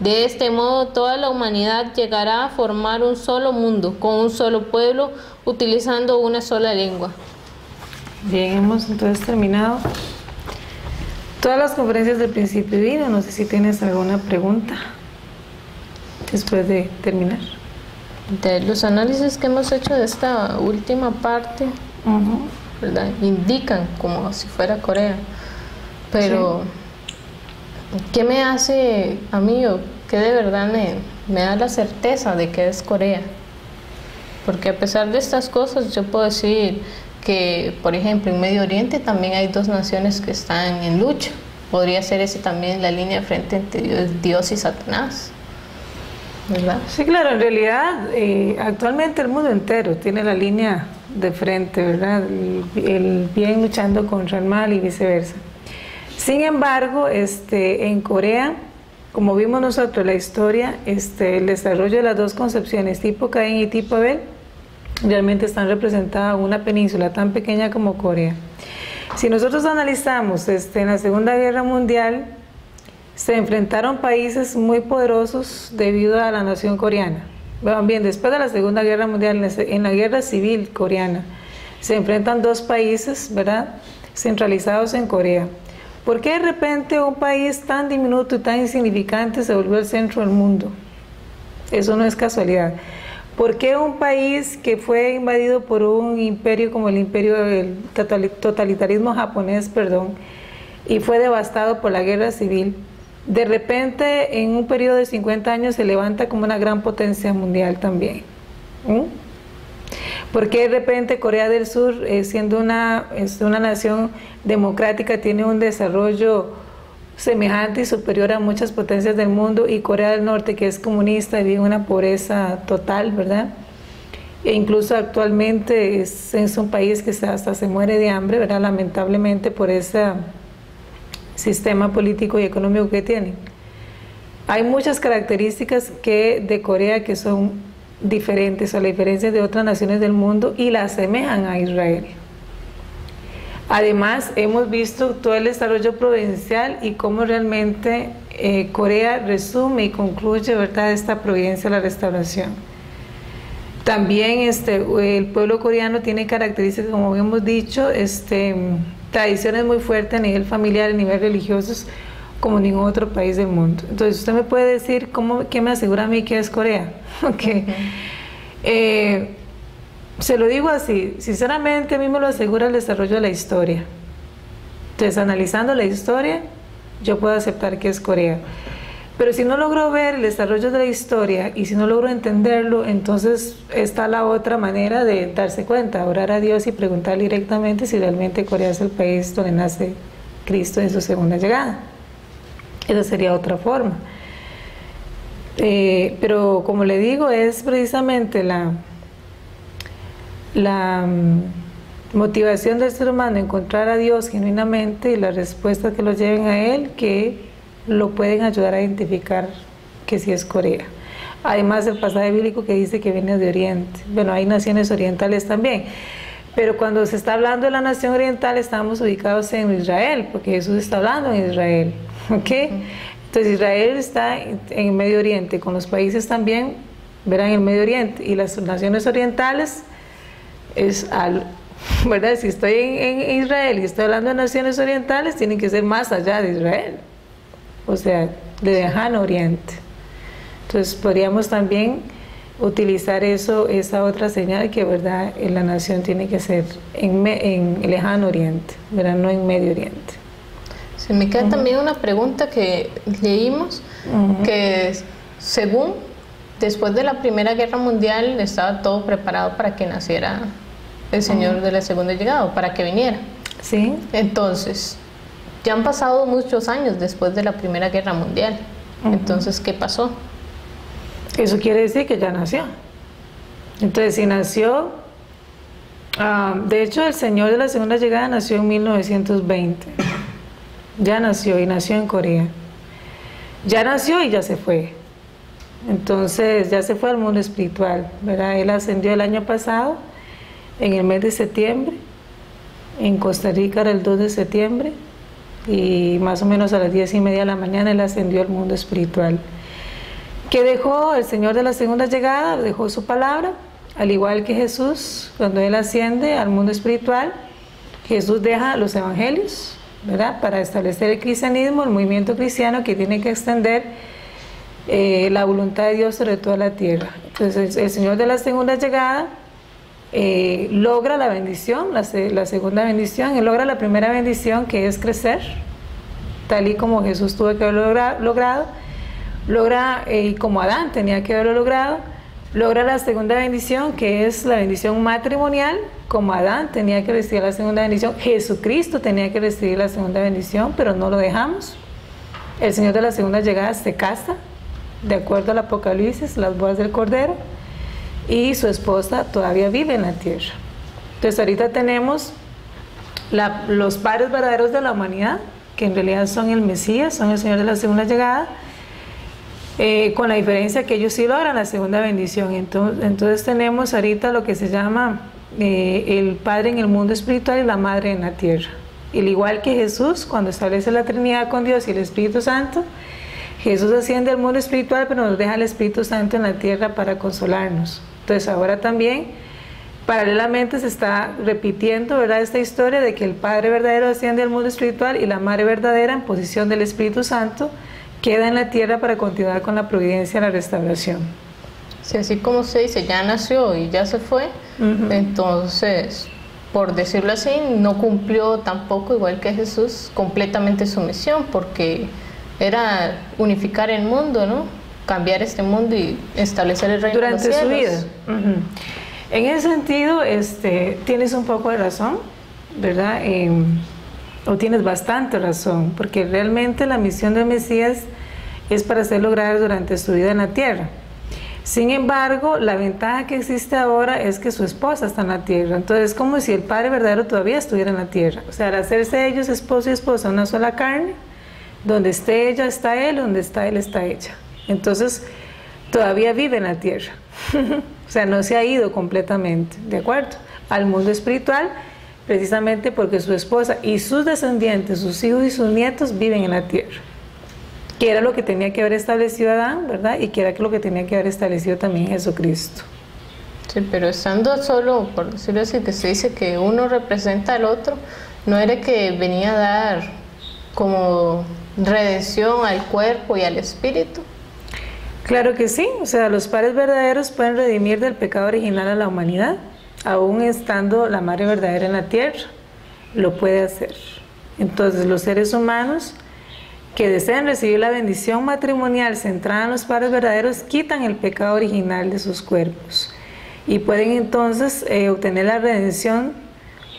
De este modo toda la humanidad llegará a formar un solo mundo, con un solo pueblo, utilizando una sola lengua. Bien, hemos entonces terminado todas las conferencias del principio divino. No sé si tienes alguna pregunta después de terminar. De los análisis que hemos hecho de esta última parte, ¿verdad?, indican como si fuera Corea. Pero, ¿qué me hace a mí o qué de verdad me da la certeza de que es Corea? Porque a pesar de estas cosas, yo puedo decir que, por ejemplo, en Medio Oriente también hay dos naciones que están en lucha. Podría ser ese también la línea de frente entre Dios y Satanás, ¿verdad? Sí, claro, en realidad actualmente el mundo entero tiene la línea de frente, ¿verdad? El bien luchando contra el mal y viceversa. Sin embargo, en Corea, como vimos nosotros la historia, el desarrollo de las dos concepciones, tipo Caín y tipo Abel, realmente están representadas en una península tan pequeña como Corea. Si nosotros analizamos en la Segunda Guerra Mundial, se enfrentaron países muy poderosos debido a la nación coreana. Bien, después de la Segunda Guerra Mundial, en la Guerra Civil coreana, se enfrentan dos países, ¿verdad?, centralizados en Corea. ¿Por qué de repente un país tan diminuto y tan insignificante se volvió el centro del mundo? Eso no es casualidad. ¿Por qué un país que fue invadido por un imperio como el imperio del totalitarismo japonés, y fue devastado por la guerra civil, de repente en un periodo de 50 años se levanta como una gran potencia mundial también? ¿Por qué de repente Corea del Sur, siendo una nación democrática, tiene un desarrollo semejante y superior a muchas potencias del mundo, y Corea del Norte, que es comunista, vive una pobreza total, ¿verdad? E incluso actualmente es un país que hasta se muere de hambre, ¿verdad?, lamentablemente por ese sistema político y económico que tienen. Hay muchas características de Corea que son diferentes a la diferencia de otras naciones del mundo y la asemejan a Israel. Además, hemos visto todo el desarrollo providencial y cómo realmente Corea resume y concluye, ¿verdad?, esta providencia de la restauración. También el pueblo coreano tiene características, como hemos dicho, tradiciones muy fuertes a nivel familiar, a nivel religioso, como ningún otro país del mundo. Entonces, usted me puede decir qué me asegura a mí que es Corea. Okay. Se lo digo así, sinceramente a mí me lo asegura el desarrollo de la historia. Entonces, analizando la historia, yo puedo aceptar que es Corea. Pero si no logro ver el desarrollo de la historia y si no logro entenderlo, entonces está la otra manera de darse cuenta, orar a Dios y preguntar directamente si realmente Corea es el país donde nace Cristo en su segunda llegada. Esa sería otra forma. Pero como le digo, es precisamente la motivación del ser humano encontrar a Dios genuinamente y las respuestas que los lleven a Él que lo pueden ayudar a identificar que sí es Corea. Además, el pasaje bíblico que dice que viene de Oriente. Bueno, hay naciones orientales también, pero cuando se está hablando de la nación oriental estamos ubicados en Israel, porque Jesús está hablando en Israel, ¿ok? Entonces Israel está en Medio Oriente, con los países también, verán, en el Medio Oriente, y las naciones orientales ¿verdad? Si estoy en Israel y estoy hablando de naciones orientales, tienen que ser más allá de Israel, o sea, de lejano oriente. Entonces podríamos también utilizar esa otra señal que, ¿verdad?, la nación tiene que ser en lejano oriente, ¿verdad?, no en Medio Oriente. Se me queda también una pregunta que leímos, que según después de la Primera Guerra Mundial estaba todo preparado para que naciera el Señor de la segunda llegada, o para que viniera. Sí. Entonces, ya han pasado muchos años después de la Primera Guerra Mundial. Entonces, ¿qué pasó? Eso quiere decir que ya nació. Entonces, si nació, de hecho, el Señor de la segunda llegada nació en 1920. Ya nació, y nació en Corea. Ya nació y ya se fue. Entonces, ya se fue al mundo espiritual, ¿verdad? Él ascendió el año pasado, en el mes de septiembre. En Costa Rica era el 2 de septiembre. Y más o menos a las 10:30 de la mañana él ascendió al mundo espiritual. ¿Qué dejó el Señor de la segunda llegada? Dejó su palabra, al igual que Jesús, cuando él asciende al mundo espiritual, Jesús deja los evangelios, ¿verdad?, para establecer el cristianismo, el movimiento cristiano que tiene que extender la voluntad de Dios sobre toda la tierra. Entonces el Señor de la segunda llegada logra la bendición, la segunda bendición, él logra la primera bendición, que es crecer, tal y como Jesús tuvo que haberlo logrado, y como Adán tenía que haberlo logrado, logra la segunda bendición, que es la bendición matrimonial. Como Adán tenía que recibir la segunda bendición, Jesucristo tenía que recibir la segunda bendición, pero no lo dejamos. El Señor de la segunda llegada se casa, de acuerdo al Apocalipsis, las bodas del Cordero, y su esposa todavía vive en la tierra. Entonces ahorita tenemos los padres verdaderos de la humanidad, que en realidad son el Mesías, son el Señor de la segunda llegada, con la diferencia que ellos sí logran la segunda bendición. Entonces tenemos ahorita lo que se llama el Padre en el mundo espiritual y la Madre en la tierra. Y al igual que Jesús, cuando establece la Trinidad con Dios y el Espíritu Santo, Jesús asciende al mundo espiritual, pero nos deja el Espíritu Santo en la tierra para consolarnos. Entonces ahora también, paralelamente se está repitiendo, ¿verdad?, esta historia de que el Padre verdadero asciende al mundo espiritual y la Madre verdadera, en posición del Espíritu Santo, queda en la tierra para continuar con la providencia y la restauración. Sí, así como se dice, ya nació y ya se fue, entonces, por decirlo así, no cumplió tampoco, igual que Jesús, completamente su misión, porque era unificar el mundo, ¿no? Cambiar este mundo y establecer el reino durante de los su cielos. vida. En ese sentido, tienes un poco de razón, ¿verdad? O tienes bastante razón, porque realmente la misión del Mesías es para ser lograda durante su vida en la tierra. Sin embargo, la ventaja que existe ahora es que su esposa está en la tierra. Entonces es como si el Padre verdadero todavía estuviera en la tierra. O sea, al hacerse ellos esposo y esposa una sola carne, donde esté ella está él, donde está él está ella. Entonces todavía vive en la tierra. O sea, no se ha ido completamente, ¿de acuerdo?, al mundo espiritual, precisamente porque su esposa y sus descendientes, sus hijos y sus nietos viven en la tierra, que era lo que tenía que haber establecido Adán, ¿verdad? Y que era lo que tenía que haber establecido también Jesucristo. Sí, pero estando solo, por decirlo así, que se dice que uno representa al otro, no era que venía a dar como redención al cuerpo y al espíritu. Claro que sí, o sea, los padres verdaderos pueden redimir del pecado original a la humanidad, aún estando la Madre verdadera en la tierra, lo puede hacer. Entonces los seres humanos que desean recibir la bendición matrimonial centrada en los padres verdaderos quitan el pecado original de sus cuerpos y pueden entonces obtener la redención,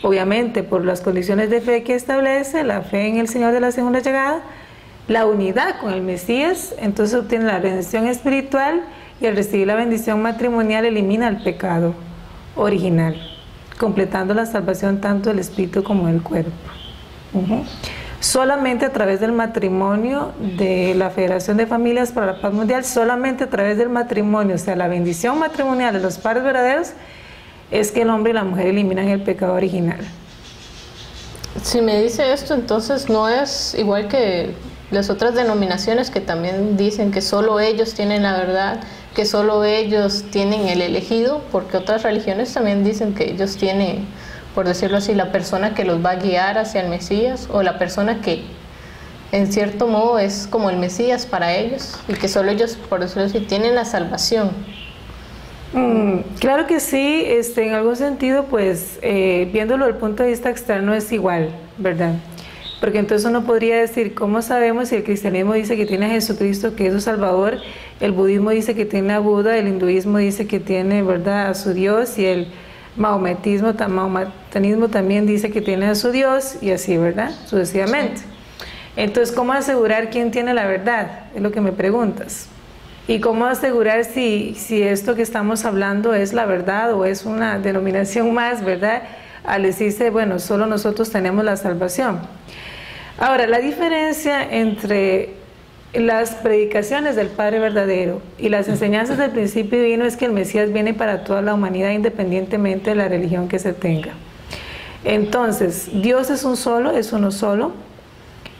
obviamente por las condiciones de fe que establece, la fe en el Señor de la segunda llegada, la unidad con el Mesías. Entonces obtienen la redención espiritual y al recibir la bendición matrimonial elimina el pecado original, completando la salvación tanto del espíritu como del cuerpo. Solamente a través del matrimonio de la Federación de Familias para la Paz Mundial, solamente a través del matrimonio, o sea, la bendición matrimonial de los padres verdaderos, es que el hombre y la mujer eliminan el pecado original. Si me dice esto, entonces no es igual que las otras denominaciones que también dicen que solo ellos tienen la verdad, que solo ellos tienen el elegido, porque otras religiones también dicen que ellos tienen, por decirlo así, la persona que los va a guiar hacia el Mesías, o la persona que en cierto modo es como el Mesías para ellos, y que solo ellos, por decirlo así, tienen la salvación. Claro que sí, en algún sentido, pues viéndolo desde el punto de vista externo es igual, ¿verdad? Porque entonces uno podría decir, ¿cómo sabemos si el cristianismo dice que tiene a Jesucristo, que es su Salvador? El budismo dice que tiene a Buda, el hinduismo dice que tiene, ¿verdad?, a su Dios, y el mahometanismo también dice que tiene a su Dios, y así, ¿verdad?, sucesivamente. Entonces, ¿cómo asegurar quién tiene la verdad? Es lo que me preguntas. ¿Y cómo asegurar si esto que estamos hablando es la verdad o es una denominación más, ¿verdad?, al decirse, bueno, solo nosotros tenemos la salvación. Ahora, la diferencia entre las predicaciones del Padre verdadero y las enseñanzas del principio divino es que el Mesías viene para toda la humanidad independientemente de la religión que se tenga. Entonces, Dios es uno solo.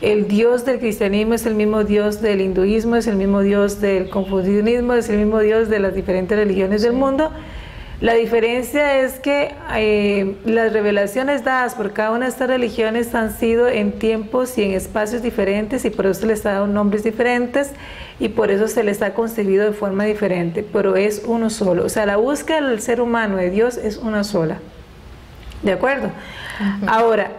El Dios del cristianismo es el mismo Dios del hinduismo, es el mismo Dios del confucianismo, es el mismo Dios de las diferentes religiones del mundo. La diferencia es que las revelaciones dadas por cada una de estas religiones han sido en tiempos y en espacios diferentes, y por eso se les ha dado nombres diferentes y por eso se les ha concebido de forma diferente, pero es uno solo. O sea, la búsqueda del ser humano de Dios es una sola. ¿De acuerdo? Ahora,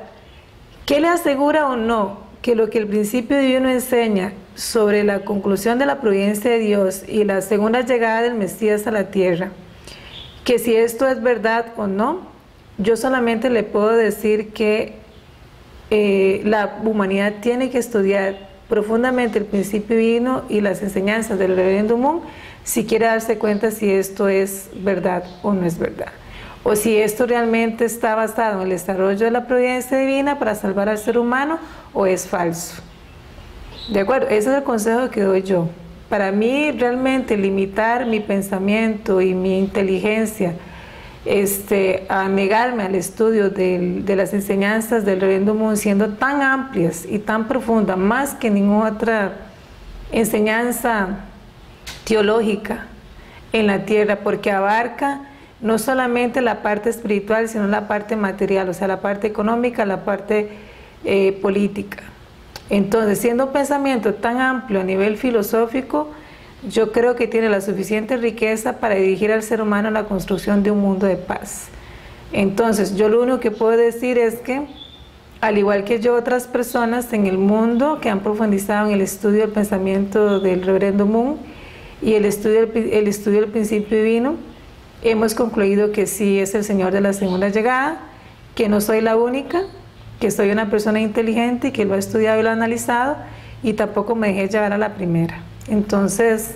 ¿qué le asegura o no que lo que el principio divino enseña sobre la conclusión de la providencia de Dios y la segunda llegada del Mesías a la tierra, que si esto es verdad o no, yo solamente le puedo decir que la humanidad tiene que estudiar profundamente el principio divino y las enseñanzas del Reverendo Moon si quiere darse cuenta si esto es verdad o no es verdad, o si esto realmente está basado en el desarrollo de la providencia divina para salvar al ser humano o es falso. ¿De acuerdo? Ese es el consejo que doy yo. Para mí realmente limitar mi pensamiento y mi inteligencia a negarme al estudio de las enseñanzas del Reverendo Moon, siendo tan amplias y tan profundas, más que ninguna otra enseñanza teológica en la tierra, porque abarca no solamente la parte espiritual, sino la parte material, o sea, la parte económica, la parte política. Entonces, siendo un pensamiento tan amplio a nivel filosófico, yo creo que tiene la suficiente riqueza para dirigir al ser humano a la construcción de un mundo de paz. Entonces, yo lo único que puedo decir es que, al igual que yo, otras personas en el mundo que han profundizado en el estudio del pensamiento del Reverendo Moon y el estudio del principio divino, hemos concluido que sí es el Señor de la segunda llegada, que no soy la única, que soy una persona inteligente y que lo ha estudiado y lo ha analizado, y tampoco me dejé llevar a la primera. Entonces,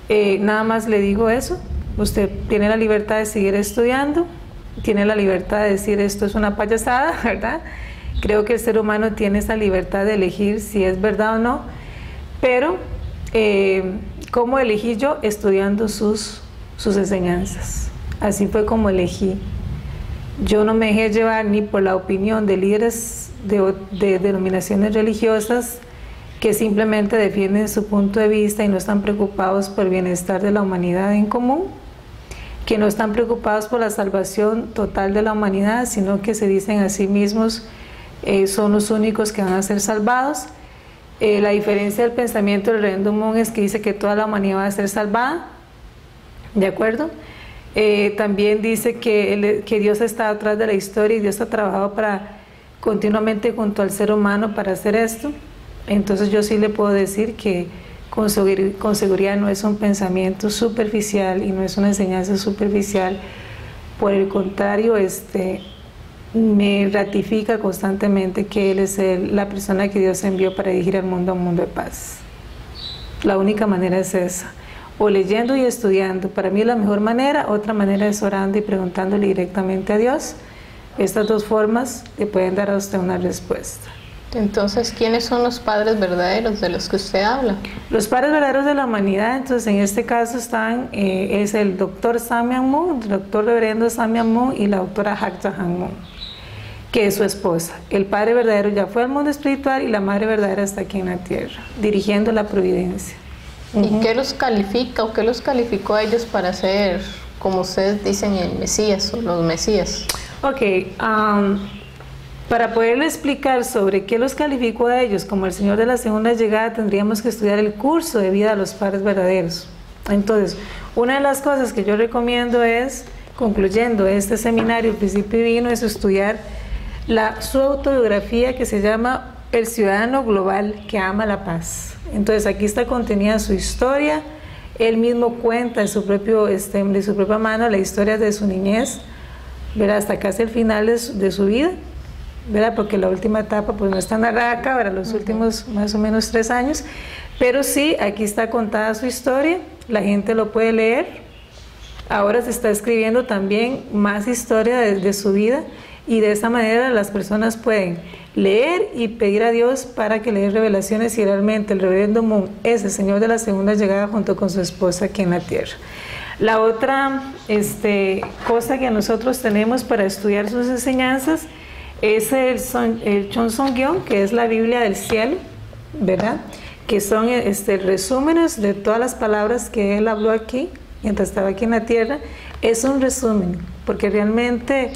nada más le digo eso. Usted tiene la libertad de seguir estudiando, tiene la libertad de decir esto es una payasada, ¿verdad? Creo que el ser humano tiene esa libertad de elegir si es verdad o no, pero ¿cómo elegí yo? Estudiando sus enseñanzas. Así fue como elegí. Yo no me dejé llevar ni por la opinión de líderes de denominaciones religiosas que simplemente defienden su punto de vista y no están preocupados por el bienestar de la humanidad en común, que no están preocupados por la salvación total de la humanidad, sino que se dicen a sí mismos son los únicos que van a ser salvados. La diferencia del pensamiento del Reverendo Moon es que dice que toda la humanidad va a ser salvada, ¿de acuerdo? También dice que Dios está atrás de la historia y Dios ha trabajado continuamente junto al ser humano para hacer esto. Entonces yo sí le puedo decir que con seguridad no es un pensamiento superficial y no es una enseñanza superficial. Por el contrario, me ratifica constantemente que Él es la persona que Dios envió para dirigir al mundo a un mundo de paz. La única manera es esa, o leyendo y estudiando. Para mí es la mejor manera. Otra manera es orando y preguntándole directamente a Dios. Estas dos formas le pueden dar a usted una respuesta. Entonces, ¿quiénes son los padres verdaderos de los que usted habla? Los padres verdaderos de la humanidad, entonces en este caso es el doctor Samyang Moon, el doctor reverendo Samyang Moon y la doctora Hak Ja Han Moon, que es su esposa. El padre verdadero ya fue al mundo espiritual y la madre verdadera está aquí en la tierra, dirigiendo la providencia. ¿Y qué los califica o qué los calificó a ellos para ser, como ustedes dicen, el Mesías o los Mesías? Ok, para poderle explicar sobre qué los calificó a ellos como el Señor de la segunda llegada, tendríamos que estudiar el curso de vida de los padres verdaderos. Entonces, una de las cosas que yo recomiendo es, concluyendo este seminario, el principio divino, es estudiar su autobiografía que se llama El ciudadano global que ama la paz. Entonces, aquí está contenida su historia. Él mismo cuenta de su propia mano la historia de su niñez, ¿verdad? Hasta casi el final de su vida, ¿verdad? Porque la última etapa pues no está narrada acá, ¿verdad? Los últimos más o menos 3 años, pero sí, aquí está contada su historia, la gente lo puede leer. Ahora se está escribiendo también más historia de su vida, y de esa manera las personas pueden leer y pedir a Dios para que le dé revelaciones si realmente el Reverendo Moon es el Señor de la segunda llegada junto con su esposa aquí en la tierra. La otra cosa que nosotros tenemos para estudiar sus enseñanzas es el Chonsongyeon, que es la Biblia del cielo, ¿verdad? Que son resúmenes de todas las palabras que él habló aquí mientras estaba aquí en la tierra. Es un resumen, porque realmente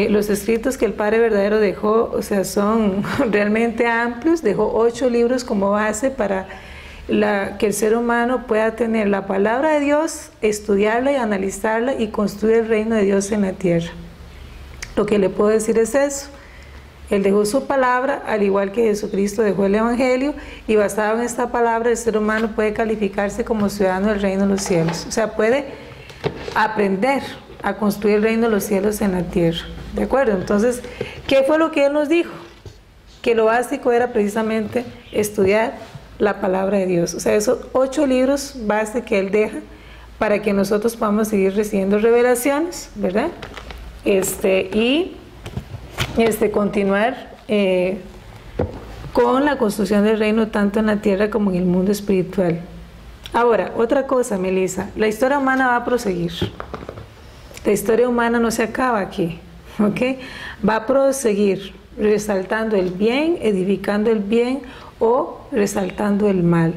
los escritos que el Padre verdadero dejó, o sea, son realmente amplios. Dejó 8 libros como base para que el ser humano pueda tener la palabra de Dios, estudiarla y analizarla y construir el reino de Dios en la tierra. Lo que le puedo decir es eso. Él dejó su palabra, al igual que Jesucristo dejó el Evangelio, y basado en esta palabra el ser humano puede calificarse como ciudadano del reino de los cielos. O sea, puede aprender a construir el reino de los cielos en la tierra. ¿De acuerdo? Entonces, ¿qué fue lo que Él nos dijo? Que lo básico era precisamente estudiar la palabra de Dios. O sea, esos 8 libros base que Él deja para que nosotros podamos seguir recibiendo revelaciones, ¿verdad? Continuar con la construcción del reino tanto en la tierra como en el mundo espiritual. Ahora, otra cosa, Melissa, la historia humana va a proseguir. La historia humana no se acaba aquí, ¿ok? Va a proseguir resaltando el bien, edificando el bien o resaltando el mal.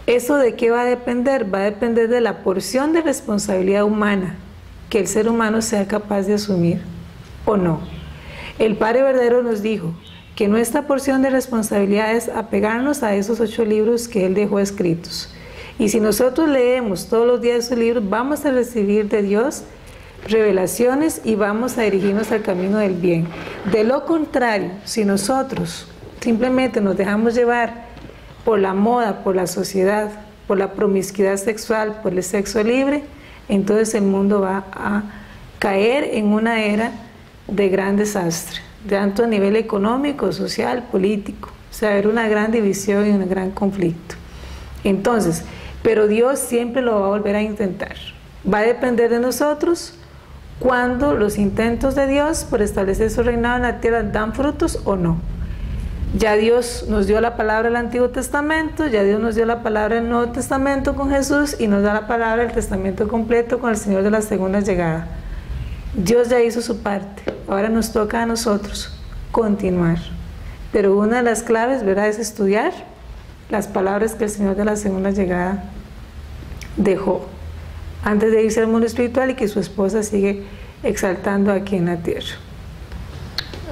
¿Eso de qué va a depender? Va a depender de la porción de responsabilidad humana que el ser humano sea capaz de asumir o no. El Padre verdadero nos dijo que nuestra porción de responsabilidad es apegarnos a esos 8 libros que Él dejó escritos. Y si nosotros leemos todos los días esos libros, vamos a recibir de Dios revelaciones y vamos a dirigirnos al camino del bien. De lo contrario, si nosotros simplemente nos dejamos llevar por la moda, por la sociedad, por la promiscuidad sexual, por el sexo libre, entonces el mundo va a caer en una era de gran desastre, tanto a nivel económico, social, político. O sea, haber una gran división y un gran conflicto. Entonces, pero Dios siempre lo va a volver a intentar. Va a depender de nosotros cuando los intentos de Dios por establecer su reinado en la tierra dan frutos o no. Ya Dios nos dio la palabra del Antiguo Testamento, ya Dios nos dio la palabra del Nuevo Testamento con Jesús y nos da la palabra del Testamento completo con el Señor de la segunda llegada. Dios ya hizo su parte, ahora nos toca a nosotros continuar. Pero una de las claves, ¿verdad?, es estudiar las palabras que el Señor de la segunda llegada dejó antes de irse al mundo espiritual y que su esposa sigue exaltando aquí en la tierra.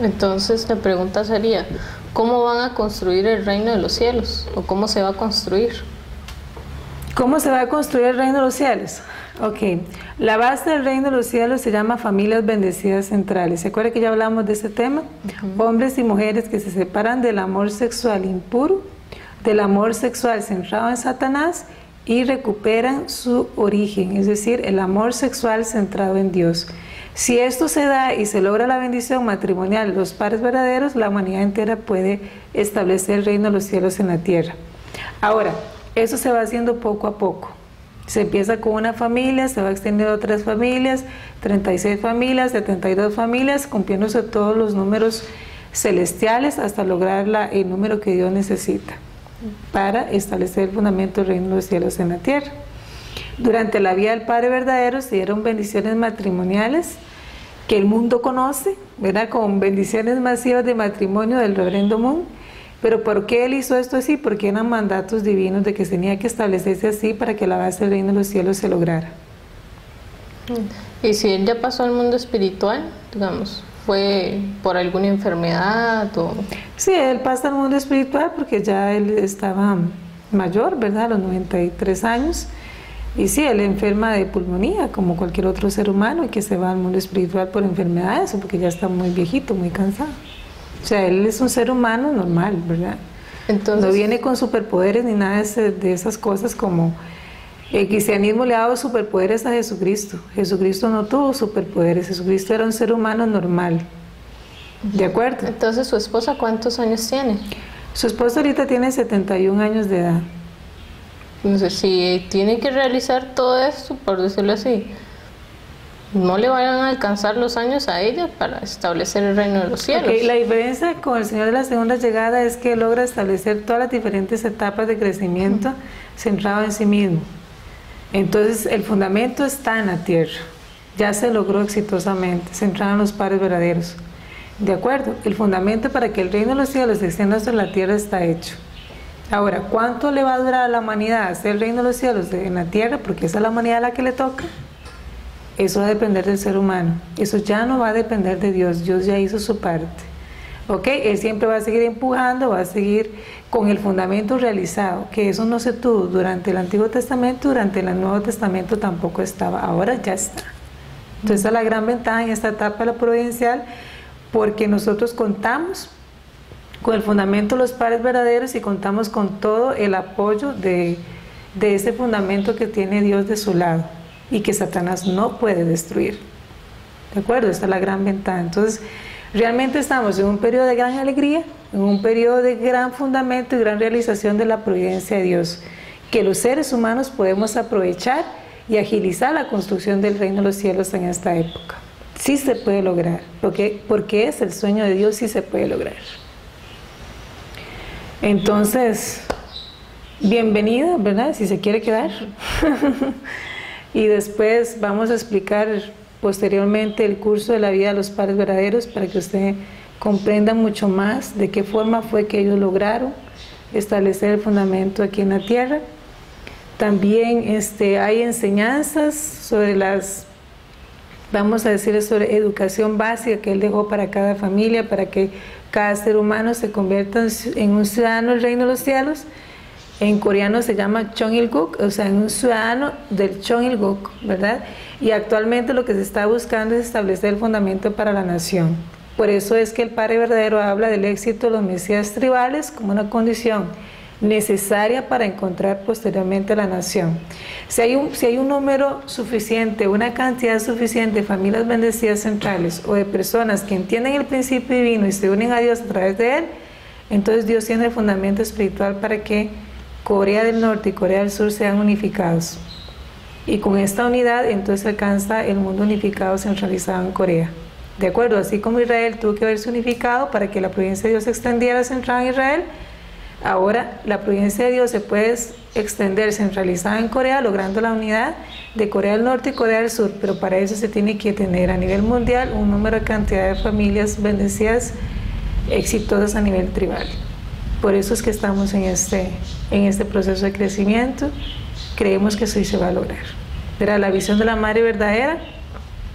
Entonces la pregunta sería, ¿cómo van a construir el reino de los cielos? ¿O cómo se va a construir? ¿Cómo se va a construir el reino de los cielos? Ok, la base del reino de los cielos se llama familias bendecidas centrales. ¿Se acuerda que ya hablamos de ese tema? Hombres y mujeres que se separan del amor sexual impuro, del amor sexual centrado en Satanás y recuperan su origen, es decir, el amor sexual centrado en Dios. Si esto se da y se logra la bendición matrimonial de los pares verdaderos, la humanidad entera puede establecer el reino de los cielos en la tierra. Ahora, eso se va haciendo poco a poco. Se empieza con una familia, se va extendiendo a 3 familias, 36 familias, 72 familias, cumpliéndose todos los números celestiales hasta lograr el número que Dios necesita para establecer el fundamento del reino de los cielos en la tierra. Durante la vida del Padre verdadero se dieron bendiciones matrimoniales que el mundo conoce, ¿verdad?, con bendiciones masivas de matrimonio del reverendo Moon. Pero ¿por qué Él hizo esto así? Porque eran mandatos divinos de que tenía que establecerse así para que la base del reino de los cielos se lograra. Y si Él ya pasó al mundo espiritual, digamos, ¿fue por alguna enfermedad o...? Sí, Él pasa al mundo espiritual porque ya Él estaba mayor, ¿verdad?, a los 93 años. Y sí, Él enferma de pulmonía, como cualquier otro ser humano, y que se va al mundo espiritual por enfermedades, o porque ya está muy viejito, muy cansado. O sea, Él es un ser humano normal, ¿verdad? Entonces, no viene con superpoderes ni nada de esas cosas como... El cristianismo le ha dado superpoderes a Jesucristo. Jesucristo no tuvo superpoderes, Jesucristo era un ser humano normal. ¿De acuerdo? Entonces, ¿su esposa cuántos años tiene? Su esposa ahorita tiene 71 años de edad. Entonces, si tiene que realizar todo esto, por decirlo así, no le vayan a alcanzar los años a ella para establecer el reino de los cielos. Okay, la diferencia con el Señor de la segunda llegada es que logra establecer todas las diferentes etapas de crecimiento centrado en sí mismo. Entonces el fundamento está en la tierra, ya se logró exitosamente, centrado en los pares verdaderos. ¿De acuerdo? El fundamento para que el reino de los cielos se extienda sobre la tierra está hecho. Ahora, ¿cuánto le va a durar a la humanidad hacer el reino de los cielos en la tierra? Porque esa es la humanidad a la que le toca. Eso va a depender del ser humano. Eso ya no va a depender de Dios. Dios ya hizo su parte. ¿Ok? Él siempre va a seguir empujando, va a seguir con el fundamento realizado, que eso no se tuvo durante el Antiguo Testamento, durante el Nuevo Testamento tampoco estaba. Ahora ya está. Entonces, esa es la gran ventaja en esta etapa de la providencial, porque nosotros contamos con el fundamento de los padres verdaderos y contamos con todo el apoyo de ese fundamento que tiene Dios de su lado y que Satanás no puede destruir. ¿De acuerdo? Esta es la gran ventaja. Entonces, realmente estamos en un periodo de gran alegría, en un periodo de gran fundamento y gran realización de la providencia de Dios, que los seres humanos podemos aprovechar y agilizar la construcción del reino de los cielos en esta época. Sí se puede lograr, porque es el sueño de Dios, sí se puede lograr. Entonces, bienvenida, ¿verdad? Si se quiere quedar. Y después vamos a explicar posteriormente el curso de la vida de los padres verdaderos para que usted comprenda mucho más de qué forma fue que ellos lograron establecer el fundamento aquí en la tierra. También hay enseñanzas sobre vamos a decir, sobre educación básica que él dejó para cada familia, para que cada ser humano se convierta en un ciudadano del reino de los cielos. En coreano se llama Chonilguk, o sea, en un ciudadano del Chonilguk, ¿verdad? Y actualmente lo que se está buscando es establecer el fundamento para la nación. Por eso es que el Padre verdadero habla del éxito de los mesías tribales como una condición necesaria para encontrar posteriormente la nación. Si hay un número suficiente, una cantidad suficiente de familias bendecidas centrales o de personas que entienden el principio divino y se unen a Dios a través de él, entonces Dios tiene el fundamento espiritual para que Corea del Norte y Corea del Sur sean unificados. Y con esta unidad entonces alcanza el mundo unificado centralizado en Corea. ¿De acuerdo? Así como Israel tuvo que verse unificado para que la providencia de Dios se extendiera centrada en Israel, ahora la providencia de Dios se puede extender centralizada en Corea, logrando la unidad de Corea del Norte y Corea del Sur, pero para eso se tiene que tener a nivel mundial un número de cantidad de familias bendecidas exitosas a nivel tribal. Por eso es que estamos en este proceso de crecimiento. Creemos que eso sí se va a lograr. Pero la visión de la madre verdadera,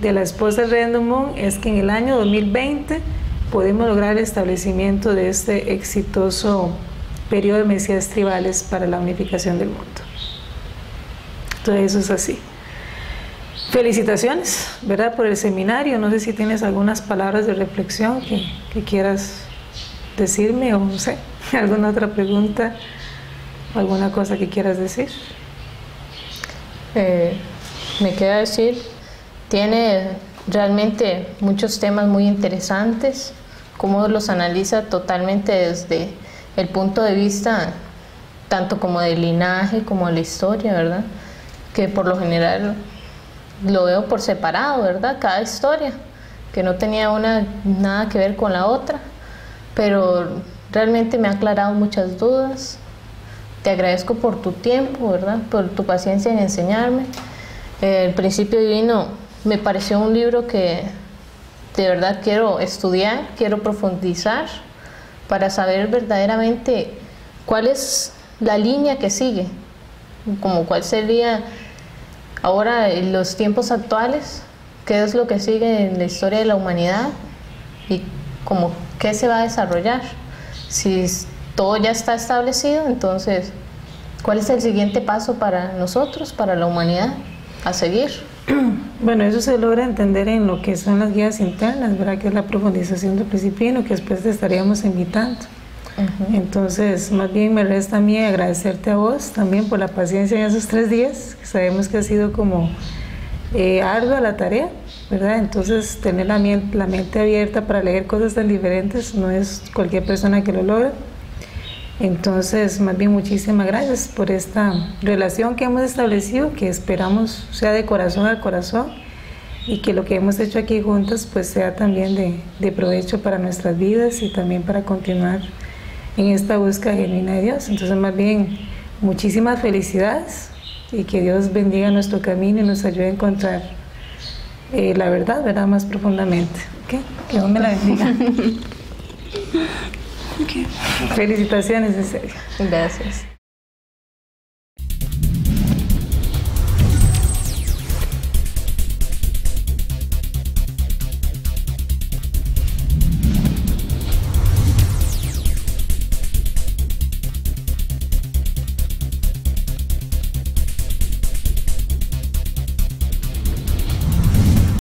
de la esposa del Rey Moon, es que en el año 2020 podemos lograr el establecimiento de este exitoso periodo de mesías tribales para la unificación del mundo. Entonces eso es así. Felicitaciones, ¿verdad? Por el seminario. No sé si tienes algunas palabras de reflexión que quieras decirme, o no sé, alguna otra pregunta, alguna cosa que quieras decir. Me queda decir, tiene realmente muchos temas muy interesantes, cómo los analiza totalmente desde el punto de vista tanto como del linaje como de la historia, ¿verdad? Que por lo general lo veo por separado, ¿verdad? Cada historia, que no tenía nada que ver con la otra, pero realmente me ha aclarado muchas dudas. Te agradezco por tu tiempo, ¿verdad? Por tu paciencia en enseñarme. El Principio Divino me pareció un libro que de verdad quiero estudiar, quiero profundizar para saber verdaderamente cuál es la línea que sigue, como cuál sería ahora en los tiempos actuales, qué es lo que sigue en la historia de la humanidad y como qué se va a desarrollar. Si todo ya está establecido, entonces, ¿cuál es el siguiente paso para nosotros, para la humanidad, a seguir? Bueno, eso se logra entender en lo que son las guías internas, ¿verdad? Que es la profundización del principio, que después te estaríamos invitando. Entonces, más bien me resta a mí agradecerte a vos también por la paciencia en esos 3 días, que sabemos que ha sido como ardua la tarea, ¿verdad? Entonces, tener la mente abierta para leer cosas tan diferentes no es cualquier persona que lo logra. Entonces, más bien muchísimas gracias por esta relación que hemos establecido, que esperamos sea de corazón a corazón y que lo que hemos hecho aquí juntas pues sea también de provecho para nuestras vidas y también para continuar en esta búsqueda genuina de Dios. Entonces, más bien muchísimas felicidades y que Dios bendiga nuestro camino y nos ayude a encontrar la verdad, ¿verdad? Más profundamente. ¿Okay? Que Dios me la bendiga. Okay. Felicitaciones, en serio. Gracias.